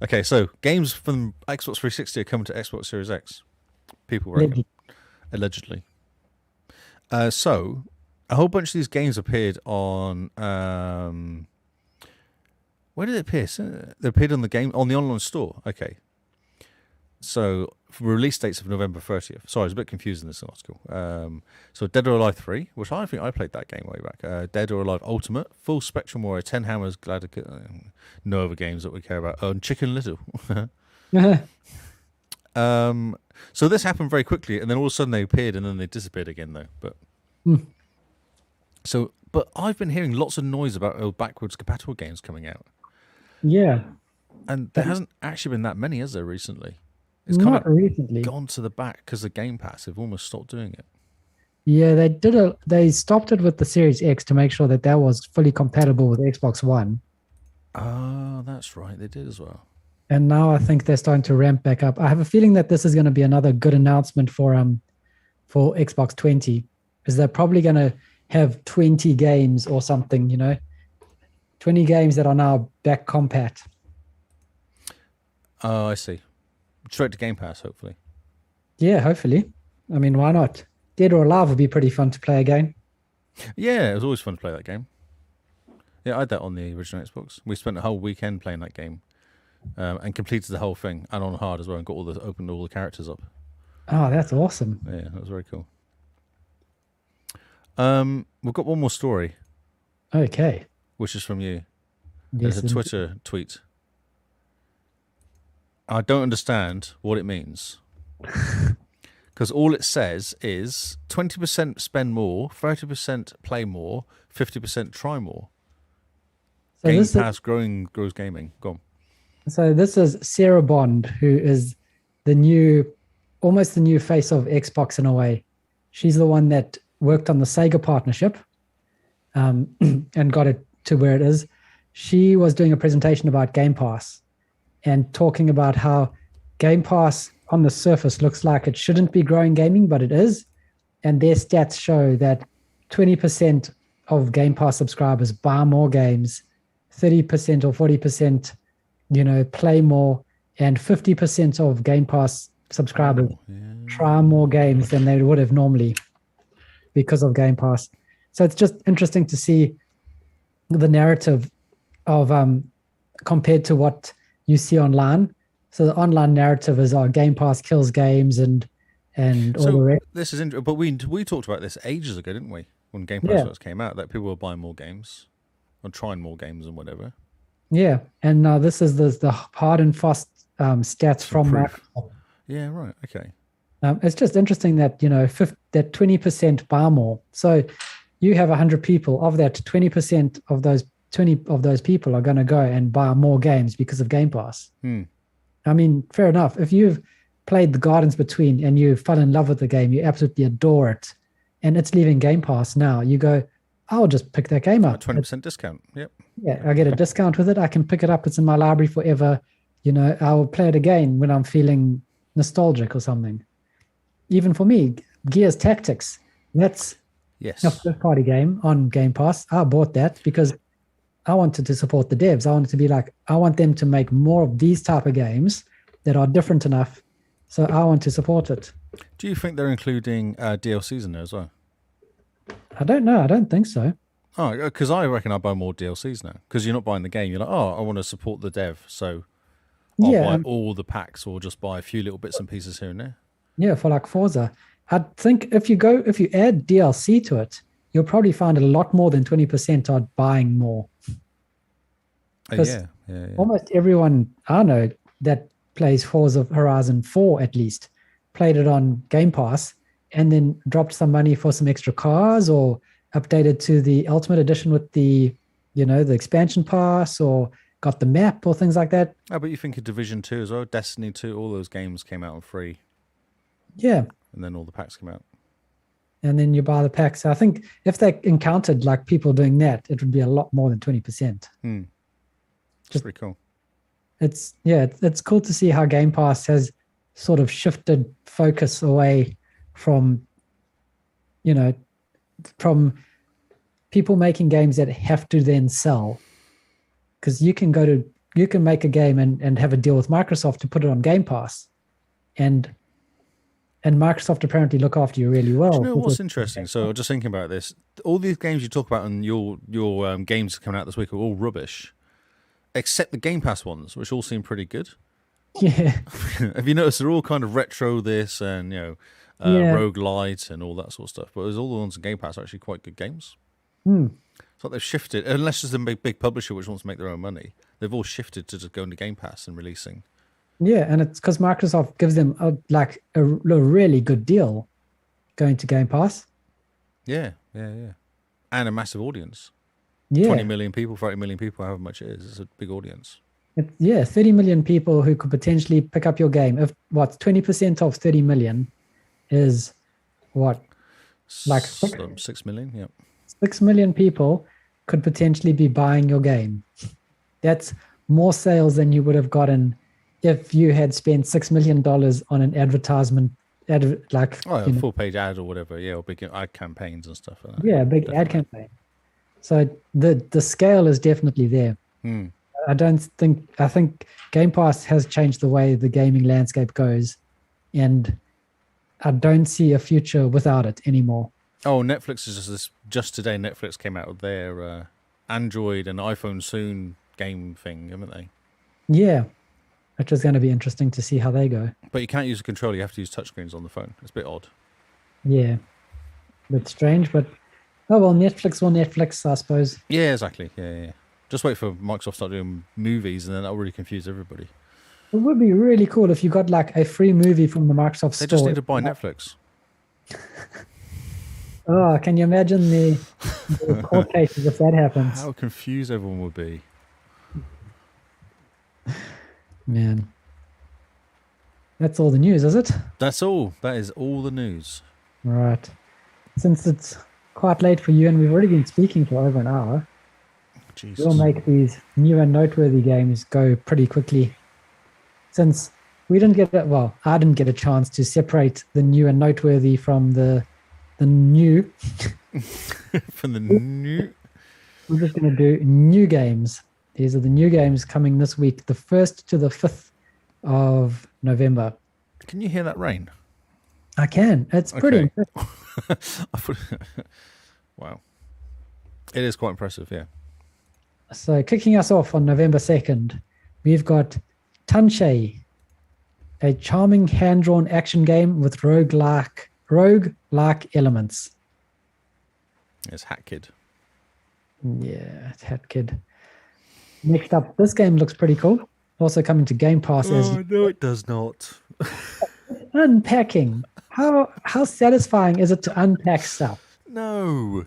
Okay, so games from Xbox 360 are coming to Xbox Series X. People reckon. Allegedly. So a whole bunch of these games appeared on. Where did it appear? They appeared on the online store. Okay. So release dates of November 30th. Sorry, I was a bit confused in this article. So Dead or Alive 3, which I think I played that game way back. Dead or Alive Ultimate, Full Spectrum Warrior, 10 Hammers, no other games that we care about. And Chicken Little. So this happened very quickly, and then all of a sudden they appeared, and then they disappeared again, though. But I've been hearing lots of noise about backwards compatible games coming out. Yeah. And there hasn't actually been that many, has there, recently? It's Not recently. Gone to the back because of Game Pass. They've almost stopped doing it. Yeah, they stopped it with the Series X to make sure that was fully compatible with Xbox One. Oh, that's right. They did as well. And now I think they're starting to ramp back up. I have a feeling that this is going to be another good announcement for Xbox 20, because they're probably going to have 20 games or something, 20 games that are now back compat. Oh, I see. Straight to Game Pass, hopefully. Yeah, hopefully. I mean, why not? Dead or Alive would be pretty fun to play again. Yeah, it was always fun to play that game. Yeah, I had that on the original Xbox. We spent a whole weekend playing that game and completed the whole thing, and on hard as well, and opened all the characters up. Oh, that's awesome. Yeah, that was very cool. We've got one more story. Okay. Which is from you. Yes, There's a Twitter tweet. I don't understand what it means. Because all it says is 20% spend more, 30% play more, 50% try more. So Game Pass grows gaming. Go on. So this is Sarah Bond, who is almost the new face of Xbox in a way. She's the one that worked on the Sega partnership and got it to where it is. She was doing a presentation about Game Pass and talking about how Game Pass on the surface looks like it shouldn't be growing gaming, but it is. And their stats show that 20% of Game Pass subscribers buy more games, 30% or 40%, play more, and 50% of Game Pass subscribers try more games than they would have normally because of Game Pass. So it's just interesting to see the narrative of compared to what you see online. So the online narrative is Game Pass kills games and all the rest. This is interesting, but we talked about this ages ago, didn't we? When Game Pass first came out, that people were buying more games or trying more games and whatever. Yeah, and now this is the hard and fast stats from Microsoft. Yeah, right. Okay. It's just interesting that that 20% buy more. So you have 100 people. Of that, 20% of those 20 of those people are going to go and buy more games because of Game Pass. I mean, fair enough. If you've played The Gardens Between and you fell in love with the game, you absolutely adore it, and it's leaving Game Pass now, you go, I'll just pick that game up. 20% discount. Yep. Yeah, I get a discount with it. I can pick it up. It's in my library forever. I'll play it again when I'm feeling nostalgic or something. Even for me, Gears Tactics, that's Yes. a first-party game on Game Pass. I bought that because I wanted to support the devs. I wanted to be like, I want them to make more of these type of games that are different enough. So I want to support it. Do you think they're including DLCs in there as well? I don't know. I don't think so. Oh, because I reckon I buy more DLCs now. Because you're not buying the game. You're like, oh, I want to support the dev, so I'll buy all the packs or just buy a few little bits and pieces here and there. Yeah, for like Forza. I think if you add DLC to it, you'll probably find a lot more than 20% are buying more. Yeah. Almost everyone I know that plays Forza Horizon 4 at least played it on Game Pass and then dropped some money for some extra cars or updated to the Ultimate Edition with the expansion pass or got the map or things like that. Oh, but you think of Division 2 as well, Destiny 2, all those games came out on free. Yeah. And then all the packs came out. And then you buy the packs. I think if they encountered like people doing that, it would be a lot more than 20%. Just pretty cool. It's cool to see how Game Pass has sort of shifted focus away from people making games that have to then sell. Because you can make a game and have a deal with Microsoft to put it on Game Pass. And Microsoft apparently look after you really well. Do you know what's interesting? So just thinking about this, all these games you talk about and your games coming out this week are all rubbish, except the Game Pass ones, which all seem pretty good. Yeah. Have you noticed they're all kind of retro this and roguelite and all that sort of stuff? But all the ones in Game Pass are actually quite good games. It's like they've shifted, unless there's a big publisher which wants to make their own money. They've all shifted to just going to Game Pass and releasing. Yeah, and it's because Microsoft gives them a really good deal going to Game Pass. Yeah. And a massive audience. Yeah. 20 million people, 30 million people, however much it is. It's a big audience. 30 million people who could potentially pick up your game. If 20% of 30 million is what? Like 6 million, yeah. 6 million people could potentially be buying your game. That's more sales than you would have gotten if you had spent $6 million on an advertisement, full page ad or whatever, or big ad campaigns and stuff like that. Yeah, big ad campaign. So the scale is definitely there. I think Game Pass has changed the way the gaming landscape goes, and I don't see a future without it anymore. Oh, Netflix is just today. Netflix came out with their Android and iPhone soon game thing, haven't they? Yeah, which is going to be interesting to see how they go. But you can't use a controller; you have to use touchscreens on the phone. It's a bit odd. Yeah, a bit strange, but oh well, Netflix will Netflix, I suppose. Yeah, exactly. Yeah. Just wait for Microsoft to start doing movies, and then that'll really confuse everybody. It would be really cool if you got like a free movie from the Microsoft store. They just need to buy Netflix. Oh, can you imagine the court cases if that happens? How confused everyone would be. Man. That's all the news, is it? That's all. That is all the news. Right. Since it's quite late for you and we've already been speaking for over an hour, Jesus. We'll make these new and noteworthy games go pretty quickly. Since I didn't get a chance to separate the new and noteworthy from the new. From the new? We're just going to do new games. These are the new games coming this week, the 1st to the 5th of November. Can you hear that rain? I can. It's pretty impressive. Wow. It is quite impressive, yeah. So kicking us off on November 2nd, we've got Tanshei, a charming hand-drawn action game with roguelike elements. It's Hat Kid. Yeah, it's Hat Kid. Next up, this game looks pretty cool. Also coming to Game Pass no, it does not. Unpacking. How satisfying is it to unpack stuff? No.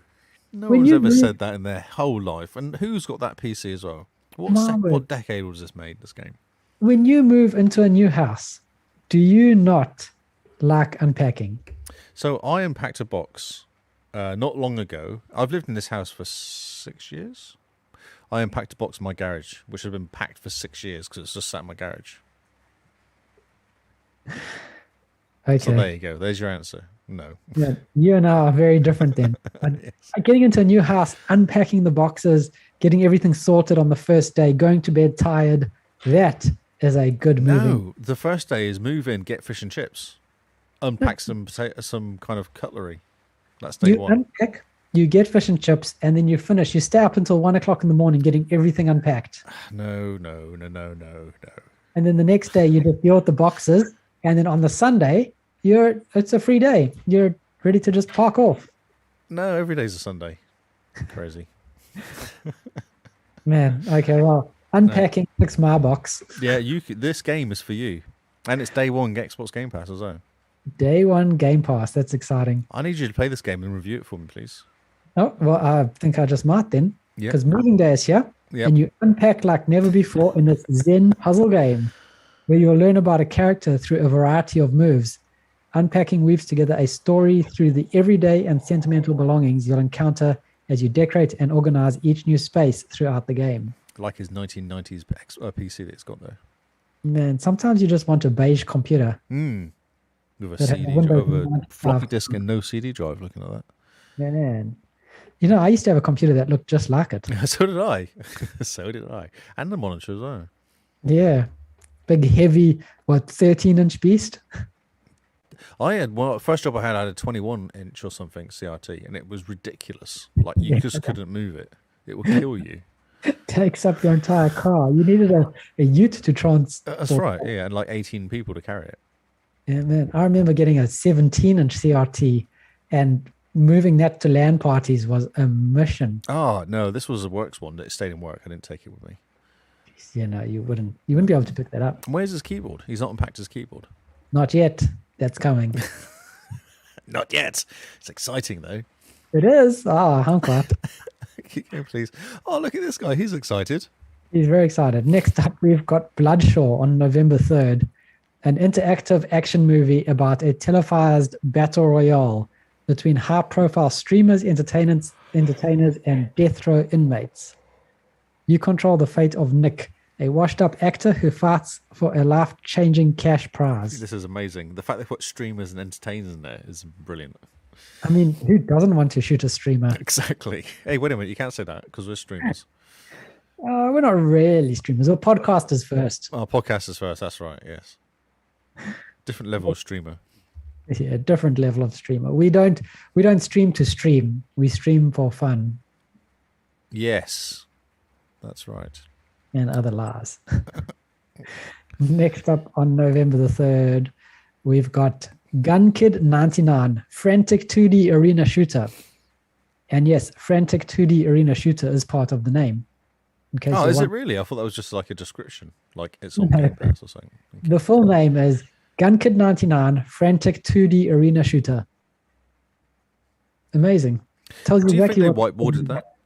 No one's ever said that in their whole life. And who's got that PC as well? What decade was this made, this game? When you move into a new house, do you not like unpacking? So I unpacked a box not long ago. I've lived in this house for 6 years. I unpacked a box in my garage, which had been packed for 6 years because it's just sat in my garage. Okay. So there you go. There's your answer. No. Yeah, you and I are very different then. Getting into a new house, unpacking the boxes, getting everything sorted on the first day, going to bed tired, that is a good moving. No, the first day is move in, get fish and chips, unpack some kind of cutlery. That's day You one. unpack, you get fish and chips, and then you finish. You stay up until 1 o'clock in the morning getting everything unpacked. No. And then the next day you just deal with the boxes, and then on the Sunday, it's a free day. You're ready to just park off. No, every day's a Sunday. Crazy. Man, okay, well, unpacking fix my box. Yeah, this game is for you. And it's day one Xbox Game Pass as well. Day one Game Pass. That's exciting. I need you to play this game and review it for me, please. Oh, well, I think I just might then. Yep. Because moving day is here. Yep. And you unpack like never before in this Zen puzzle game where you'll learn about a character through a variety of moves. Unpacking weaves together a story through the everyday and sentimental belongings you'll encounter as you decorate and organize each new space throughout the game. Like his 1990s PC that it's got there. Man, sometimes you just want a beige computer. With a That has CD Windows drive, a 95. floppy disk and no CD drive, looking at that. Man. You know, I used to have a computer that looked just like it. So did I. So did I. And the monitor as well. Yeah. Big, heavy, 13-inch beast? First job I had a 21-inch or something CRT, and it was ridiculous. Like, you just couldn't move it. It would kill you. It takes up your entire car. You needed a ute to transport. That's right, yeah, and like 18 people to carry it. Yeah, man. I remember getting a 17-inch CRT, and moving that to LAN parties was a mission. Oh, no, this was a works one that stayed in work. I didn't take it with me. You know, you wouldn't be able to pick that up. Where's his keyboard? He's not unpacked his keyboard. Not yet. That's coming. Not yet. It's exciting, though. It is. I'm clapped. Keep going, please. Oh, look at this guy. He's excited. He's very excited. Next up, we've got Bloodshaw on November 3rd, an interactive action movie about a televised battle royale between high-profile streamers, entertainers, and death row inmates. You control the fate of Nick, a washed-up actor who fights for a life-changing cash prize. This is amazing. The fact they put streamers and entertainers in there is brilliant. I mean, who doesn't want to shoot a streamer? Exactly. Hey, wait a minute. You can't say that because we're streamers. We're not really streamers. We're podcasters first. Oh, podcasters first. That's right. Yes. Different level of streamer. Yeah, different level of streamer. We don't stream to stream. We stream for fun. Yes. That's right. And other lies. Next up on November the 3rd, we've got Gun Kid 99, Frantic 2D Arena Shooter. And yes, Frantic 2D Arena Shooter is part of the name. Is it really? I thought that was just like a description, like it's on Game Pass or something. The full name is Gun Kid 99, Frantic 2D Arena Shooter. Amazing. Tells you Do you exactly think they whiteboarded that?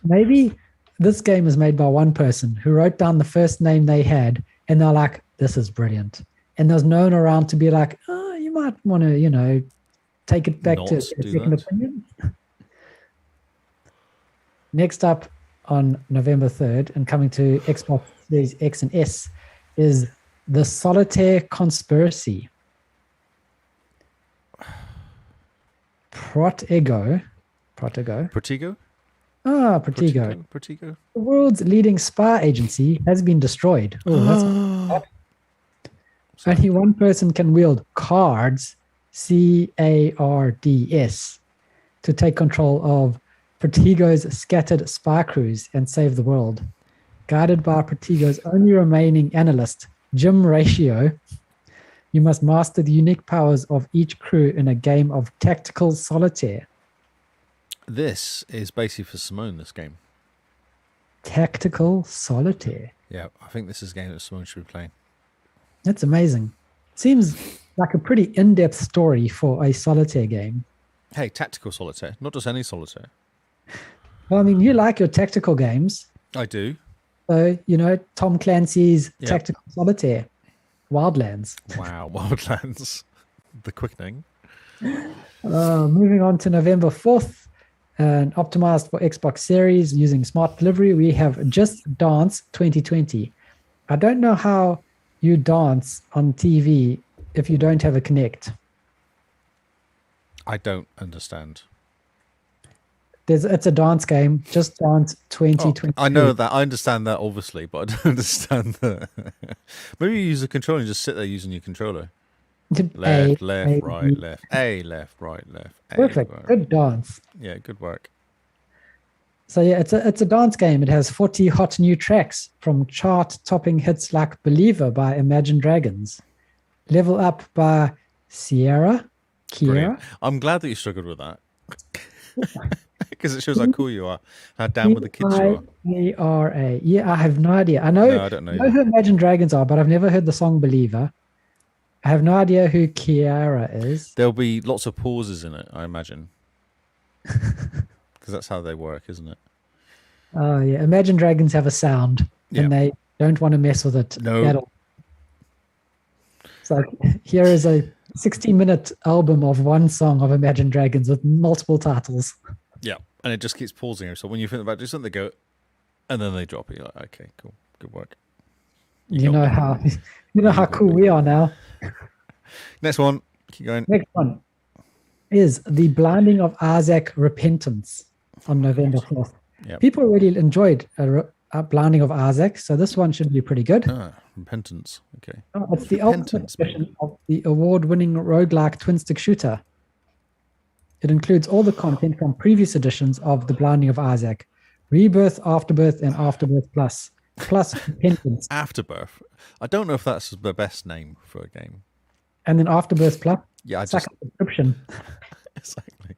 Maybe this game is made by one person who wrote down the first name they had, and they're like, this is brilliant. And there's no one around to be like, oh, you might want to, take it back to a second opinion. Next up on November 3rd, and coming to Xbox Series X and S, is The Solitaire Conspiracy. Protego. Protego? Ah, Protego. Protego? The world's leading spy agency has been destroyed. Oh, that's only one person can wield cards, CARDS, to take control of Protego's scattered spy crews and save the world. Guided by Protego's only remaining analyst, Jim Ratio, you must master the unique powers of each crew in a game of tactical solitaire. This is basically for Simone, this game. Tactical solitaire. Yeah, I think this is a game that Simone should be playing. That's amazing. Seems like a pretty in-depth story for a solitaire game. Hey, tactical solitaire, not just any solitaire. Well, I mean, you like your tactical games. I do. So, Tom Clancy's Tactical Solitaire, Wildlands. Wow, Wildlands. The quickening. Moving on to November 4th, and optimized for Xbox Series using smart delivery, we have Just Dance 2020. I don't know how you dance on TV if you don't have a Kinect. I don't understand. It's a dance game. Just Dance 2020. I know that. I understand that, obviously, but I don't understand that. Maybe you use a controller and just sit there using your controller. Left, left, right, left. A, left, right, left. A, Perfect. right. Good dance. Yeah, good work. So yeah, it's a dance game. It has 40 hot new tracks from chart-topping hits like Believer by Imagine Dragons, Level Up by Kiera. Brilliant. I'm glad that you struggled with that. Because it shows how cool you are, how down with the kids you are. Kiera. Yeah, I have no idea. I know I don't know. I know who Imagine Dragons are, but I've never heard the song Believer. I have no idea who Kiera is. There'll be lots of pauses in it, I imagine. Because that's how they work, isn't it? Oh yeah, Imagine Dragons have a sound, and they don't want to mess with it at all. So here is a 60-minute album of one song of Imagine Dragons with multiple titles. Yeah, and it just keeps pausing. So when you think about doing something, they go, and then they drop it. You're like, okay, cool, good work. You know how cool we are now. Next one, keep going. Next one is The Blinding of Isaac Repentance on November 4th. Yep. People really enjoyed Blinding of Isaac, so this one should be pretty good. Repentance, okay. Oh, it's the ultimate edition of the award-winning roguelike twin-stick shooter. It includes all the content from previous editions of The Blinding of Isaac, Rebirth, Afterbirth, and Afterbirth Plus Repentance. Afterbirth. I don't know if that's the best name for a game. And then Afterbirth Plus. Yeah, like a subscription. Exactly.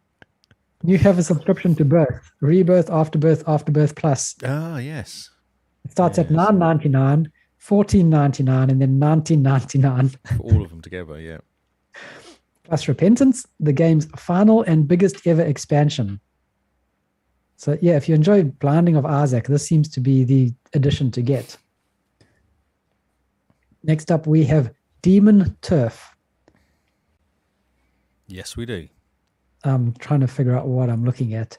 You have a subscription to Birth, Rebirth, Afterbirth, Afterbirth Plus. Ah, yes. It starts at $9.99, $14.99, and then $19.99. For all of them together, yeah. Plus Repentance, the game's final and biggest ever expansion. So yeah, if you enjoy Blinding of Isaac, this seems to be the edition to get. Next up, we have Demon Turf. Yes, we do. I'm trying to figure out what I'm looking at.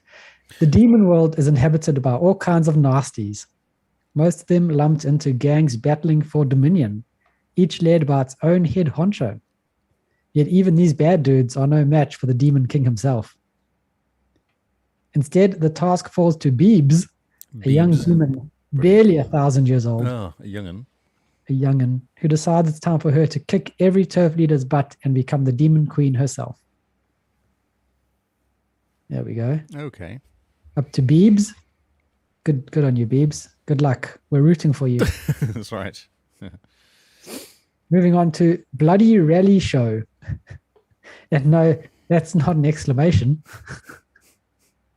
The demon world is inhabited by all kinds of nasties, most of them lumped into gangs battling for dominion, each led by its own head honcho. Yet even these bad dudes are no match for the Demon King himself. Instead, the task falls to Beebs, a young demon barely 1,000 years old. Oh, a young'un. A young'un who decides it's time for her to kick every turf leader's butt and become the Demon Queen herself. There we go. Okay. Up to Beebs. Good on you, Beebs. Good luck. We're rooting for you. That's right. Moving on to Bloody Rally Show. And no, that's not an exclamation.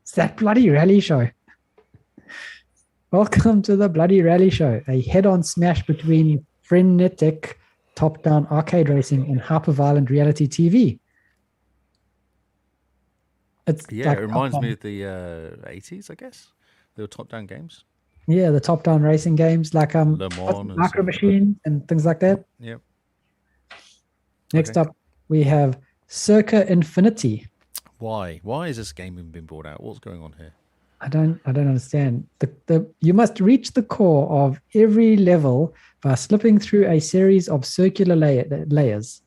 It's that Bloody Rally Show. Welcome to the Bloody Rally Show, a head-on smash between frenetic top-down arcade racing and hyper-violent reality TV. It's it reminds me of the 80s, I guess. They were top-down games. Yeah, the top-down racing games like Le Mans Micro Machine and things like that. Yep. Next up, we have Circa Infinity. Why? Why is this game even been brought out? What's going on here? I don't understand. You must reach the core of every level by slipping through a series of circular layers.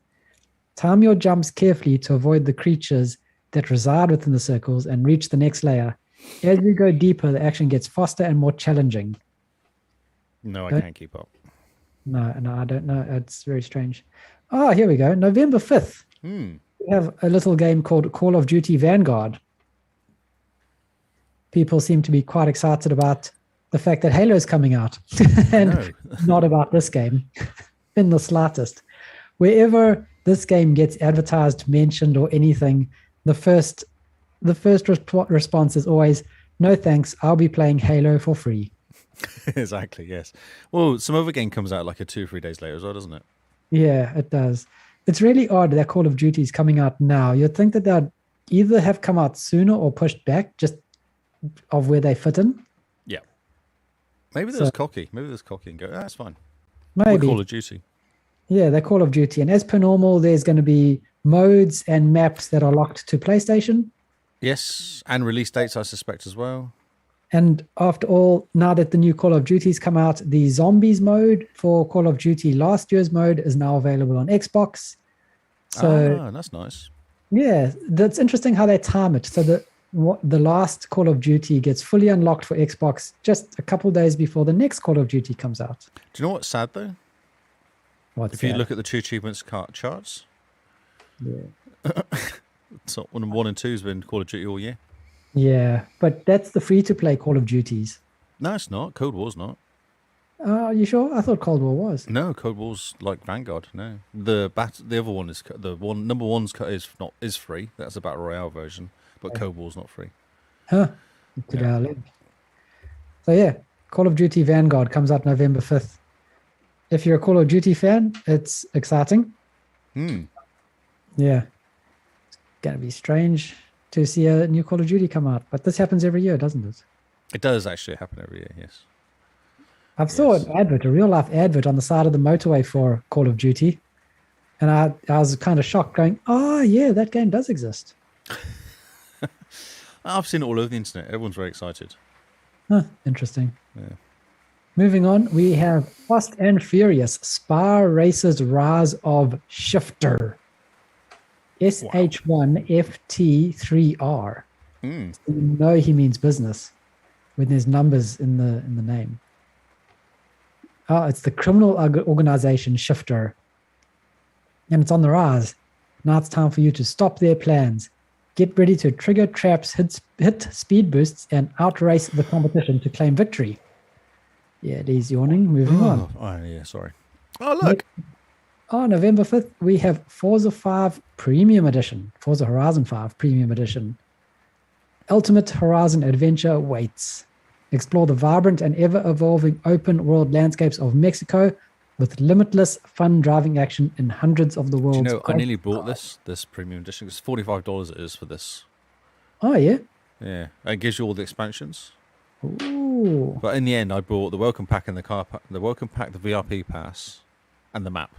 Time your jumps carefully to avoid the creatures that reside within the circles and reach the next layer. As you go deeper, the action gets faster and more challenging. No, I can't keep up. No, I don't know. It's very strange. Oh, here we go. November 5th. We have a little game called Call of Duty Vanguard. People seem to be quite excited about the fact that Halo is coming out and not about this game in the slightest. Wherever this game gets advertised, mentioned, or anything, the first response is always, no thanks, I'll be playing Halo for free. Exactly, yes. Well, some other game comes out like 2 or 3 days later as well, doesn't it? Yeah, it does. It's really odd that Call of Duty is coming out now. You'd think that they'd either have come out sooner or pushed back, just of where they fit in. Yeah. Maybe they're cocky. Maybe they're cocky and go, that's fine. Maybe. We're Call of Duty. Yeah, they're Call of Duty. And as per normal, there's going to be modes and maps that are locked to PlayStation. Yes, and release dates, I suspect, as well. And after all, now that the new Call of Duty's come out, the Zombies mode for Call of Duty last year's mode is now available on Xbox. So that's nice. yeah, that's interesting how they time it. So the last Call of Duty gets fully unlocked for Xbox just a couple days before the next Call of Duty comes out. Do you know what's sad though? What's If you look at the 2 achievements charts, so 1 and 2 has been Call of Duty all year. Yeah, but that's the free-to-play Call of Duties. No, it's not. Cold War's not. Are you sure? I thought Cold War was. No, Cold War's like Vanguard. No, the other one is number one's is free. That's the battle royale version, but Cold War's not free. Huh. So yeah, Call of Duty Vanguard comes out November 5th. If you're a Call of Duty fan, it's exciting. Yeah. It's going to be strange to see a new Call of Duty come out, but this happens every year, doesn't it? It does actually happen every year, yes. I saw an advert, a real life advert on the side of the motorway for Call of Duty. And I was kind of shocked going, oh yeah, that game does exist. I've seen it all over the internet. Everyone's very excited. Huh, interesting. Yeah. Moving on, we have Fast and Furious Spa Racers Rise of Shifter. SH1FT3R. So you know he means business when there's numbers in the name. Oh, it's the criminal organization Shifter. And it's on the rise. Now it's time for you to stop their plans. Get ready to trigger traps, hit speed boosts, and outrace the competition to claim victory. Yeah, Lee's yawning. Moving on. Oh, yeah, sorry. Oh, look. Oh, November 5th, we have Forza 5 Premium Edition. Forza Horizon 5 Premium Edition. Ultimate Horizon Adventure awaits. Explore the vibrant and ever-evolving open-world landscapes of Mexico with limitless fun driving action in hundreds of the world's... Do you know, I nearly bought this Premium Edition. It's $45 it is for this. Oh, yeah? Yeah. It gives you all the expansions. Ooh. But in the end, I bought the welcome pack and the welcome pack, the VIP pass, and the map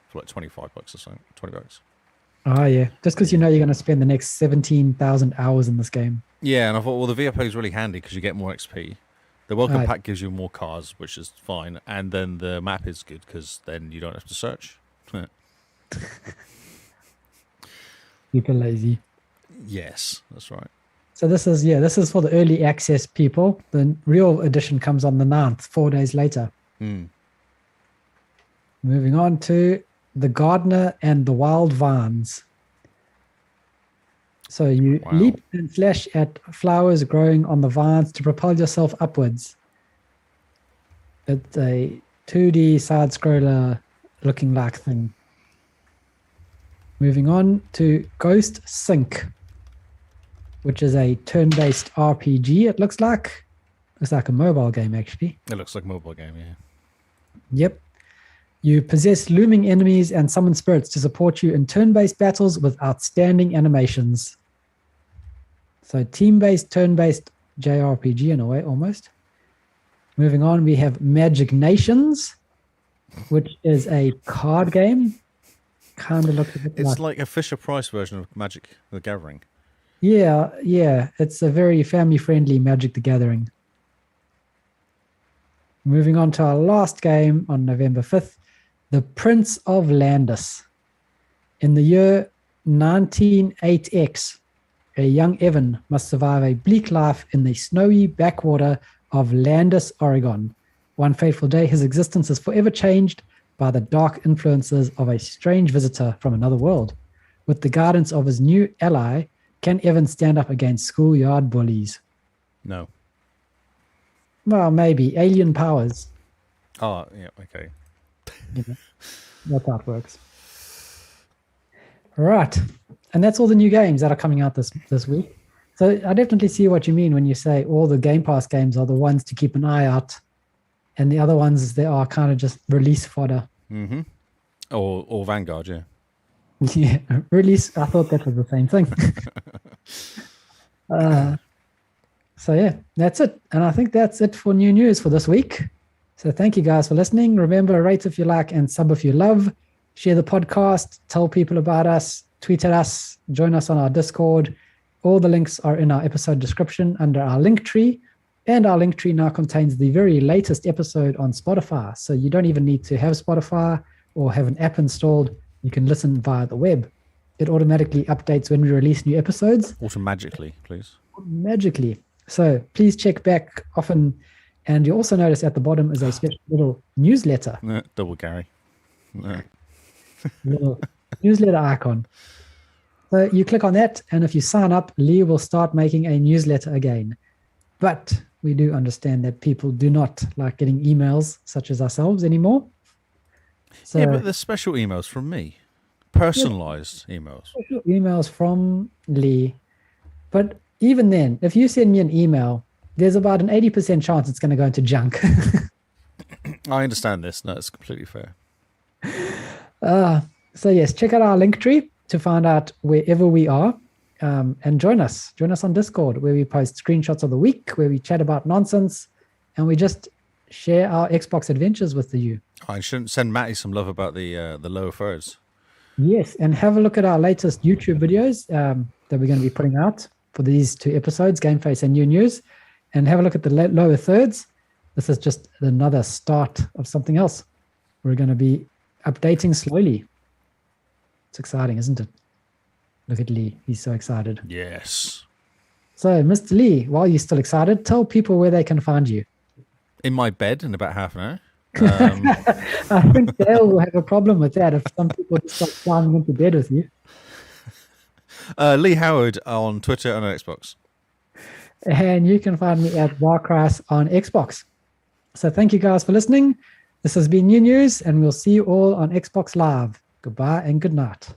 for like $25 or something. $20. Oh, yeah. Just because you know you're going to spend the next 17,000 hours in this game. Yeah, and I thought, well, the VIP is really handy because you get more XP. The welcome pack gives you more cars, which is fine, and then the map is good because then you don't have to search. People lazy. Yes, that's right. So this is for the early access people. The real edition comes on the 9th, 4 days later. Moving on to The Gardener and the Wild Vines. So you leap and slash at flowers growing on the vines to propel yourself upwards. It's a 2D side-scroller looking like thing. Moving on to Ghost Sync, which is a turn-based RPG, it looks like. Looks like a mobile game, actually. It looks like a mobile game, yeah. Yep. You possess looming enemies and summon spirits to support you in turn-based battles with outstanding animations. So team-based, turn-based JRPG in a way, almost. Moving on, we have Magic Nations, which is a card game. Kind of looks a bit It's like a Fisher-Price version of Magic the Gathering. Yeah. It's a very family-friendly Magic the Gathering. Moving on to our last game on November 5th, The Prince of Landis. In the year 198X, a young Evan must survive a bleak life in the snowy backwater of Landis, Oregon. One fateful day, his existence is forever changed by the dark influences of a strange visitor from another world. With the guidance of his new ally, can Evan stand up against schoolyard bullies? No. Well, maybe. Alien powers. Oh, yeah, okay. That's how it works. All right. And that's all the new games that are coming out this week. So I definitely see what you mean when you say all the Game Pass games are the ones to keep an eye out, and the other ones, they are kind of just release fodder. Mm-hmm. Or Vanguard, yeah. Yeah, release. I thought that was the same thing. So yeah, that's it. And I think that's it for new news for this week. So thank you guys for listening. Remember, rate if you like and sub if you love. Share the podcast, tell people about us, tweet at us, join us on our Discord. All the links are in our episode description under our link tree. And our link tree now contains the very latest episode on Spotify. So you don't even need to have Spotify or have an app installed. You can listen via the web. it automatically updates when we release new episodes. Automagically, please. Magically. So please check back often. And you also notice at the bottom is a special little newsletter. Double Gary. No. Little newsletter icon. So you click on that, and if you sign up, Lee will start making a newsletter again. But we do understand that people do not like getting emails such as ourselves anymore. So, Yeah, but there's special emails from me. Personalized emails. special emails from Lee. But even then, if you send me an email, there's about an 80% chance it's going to go into junk. I understand this. No, it's completely fair. So yes, check out our link tree to find out wherever we are, and join us. Join us on Discord, where we post screenshots of the week, where we chat about nonsense, and we just share our Xbox adventures with you. I shouldn't send Matty some love about the lower thirds. Yes, and have a look at our latest YouTube videos that we're going to be putting out for these 2 episodes, Game Face and New News, and have a look at the lower thirds. This is just another start of something else. We're going to be updating slowly. It's exciting, isn't it? Look at Lee. He's so excited. Yes. So, Mr. Lee, while you're still excited, tell people where they can find you. In my bed in about half an hour. I think Dale will have a problem with that if some people just start climbing into bed with you. Lee Howard on Twitter and on Xbox. And you can find me at Warcraft on Xbox. So thank you guys for listening. This has been New News, and we'll see you all on Xbox Live. Goodbye and good night.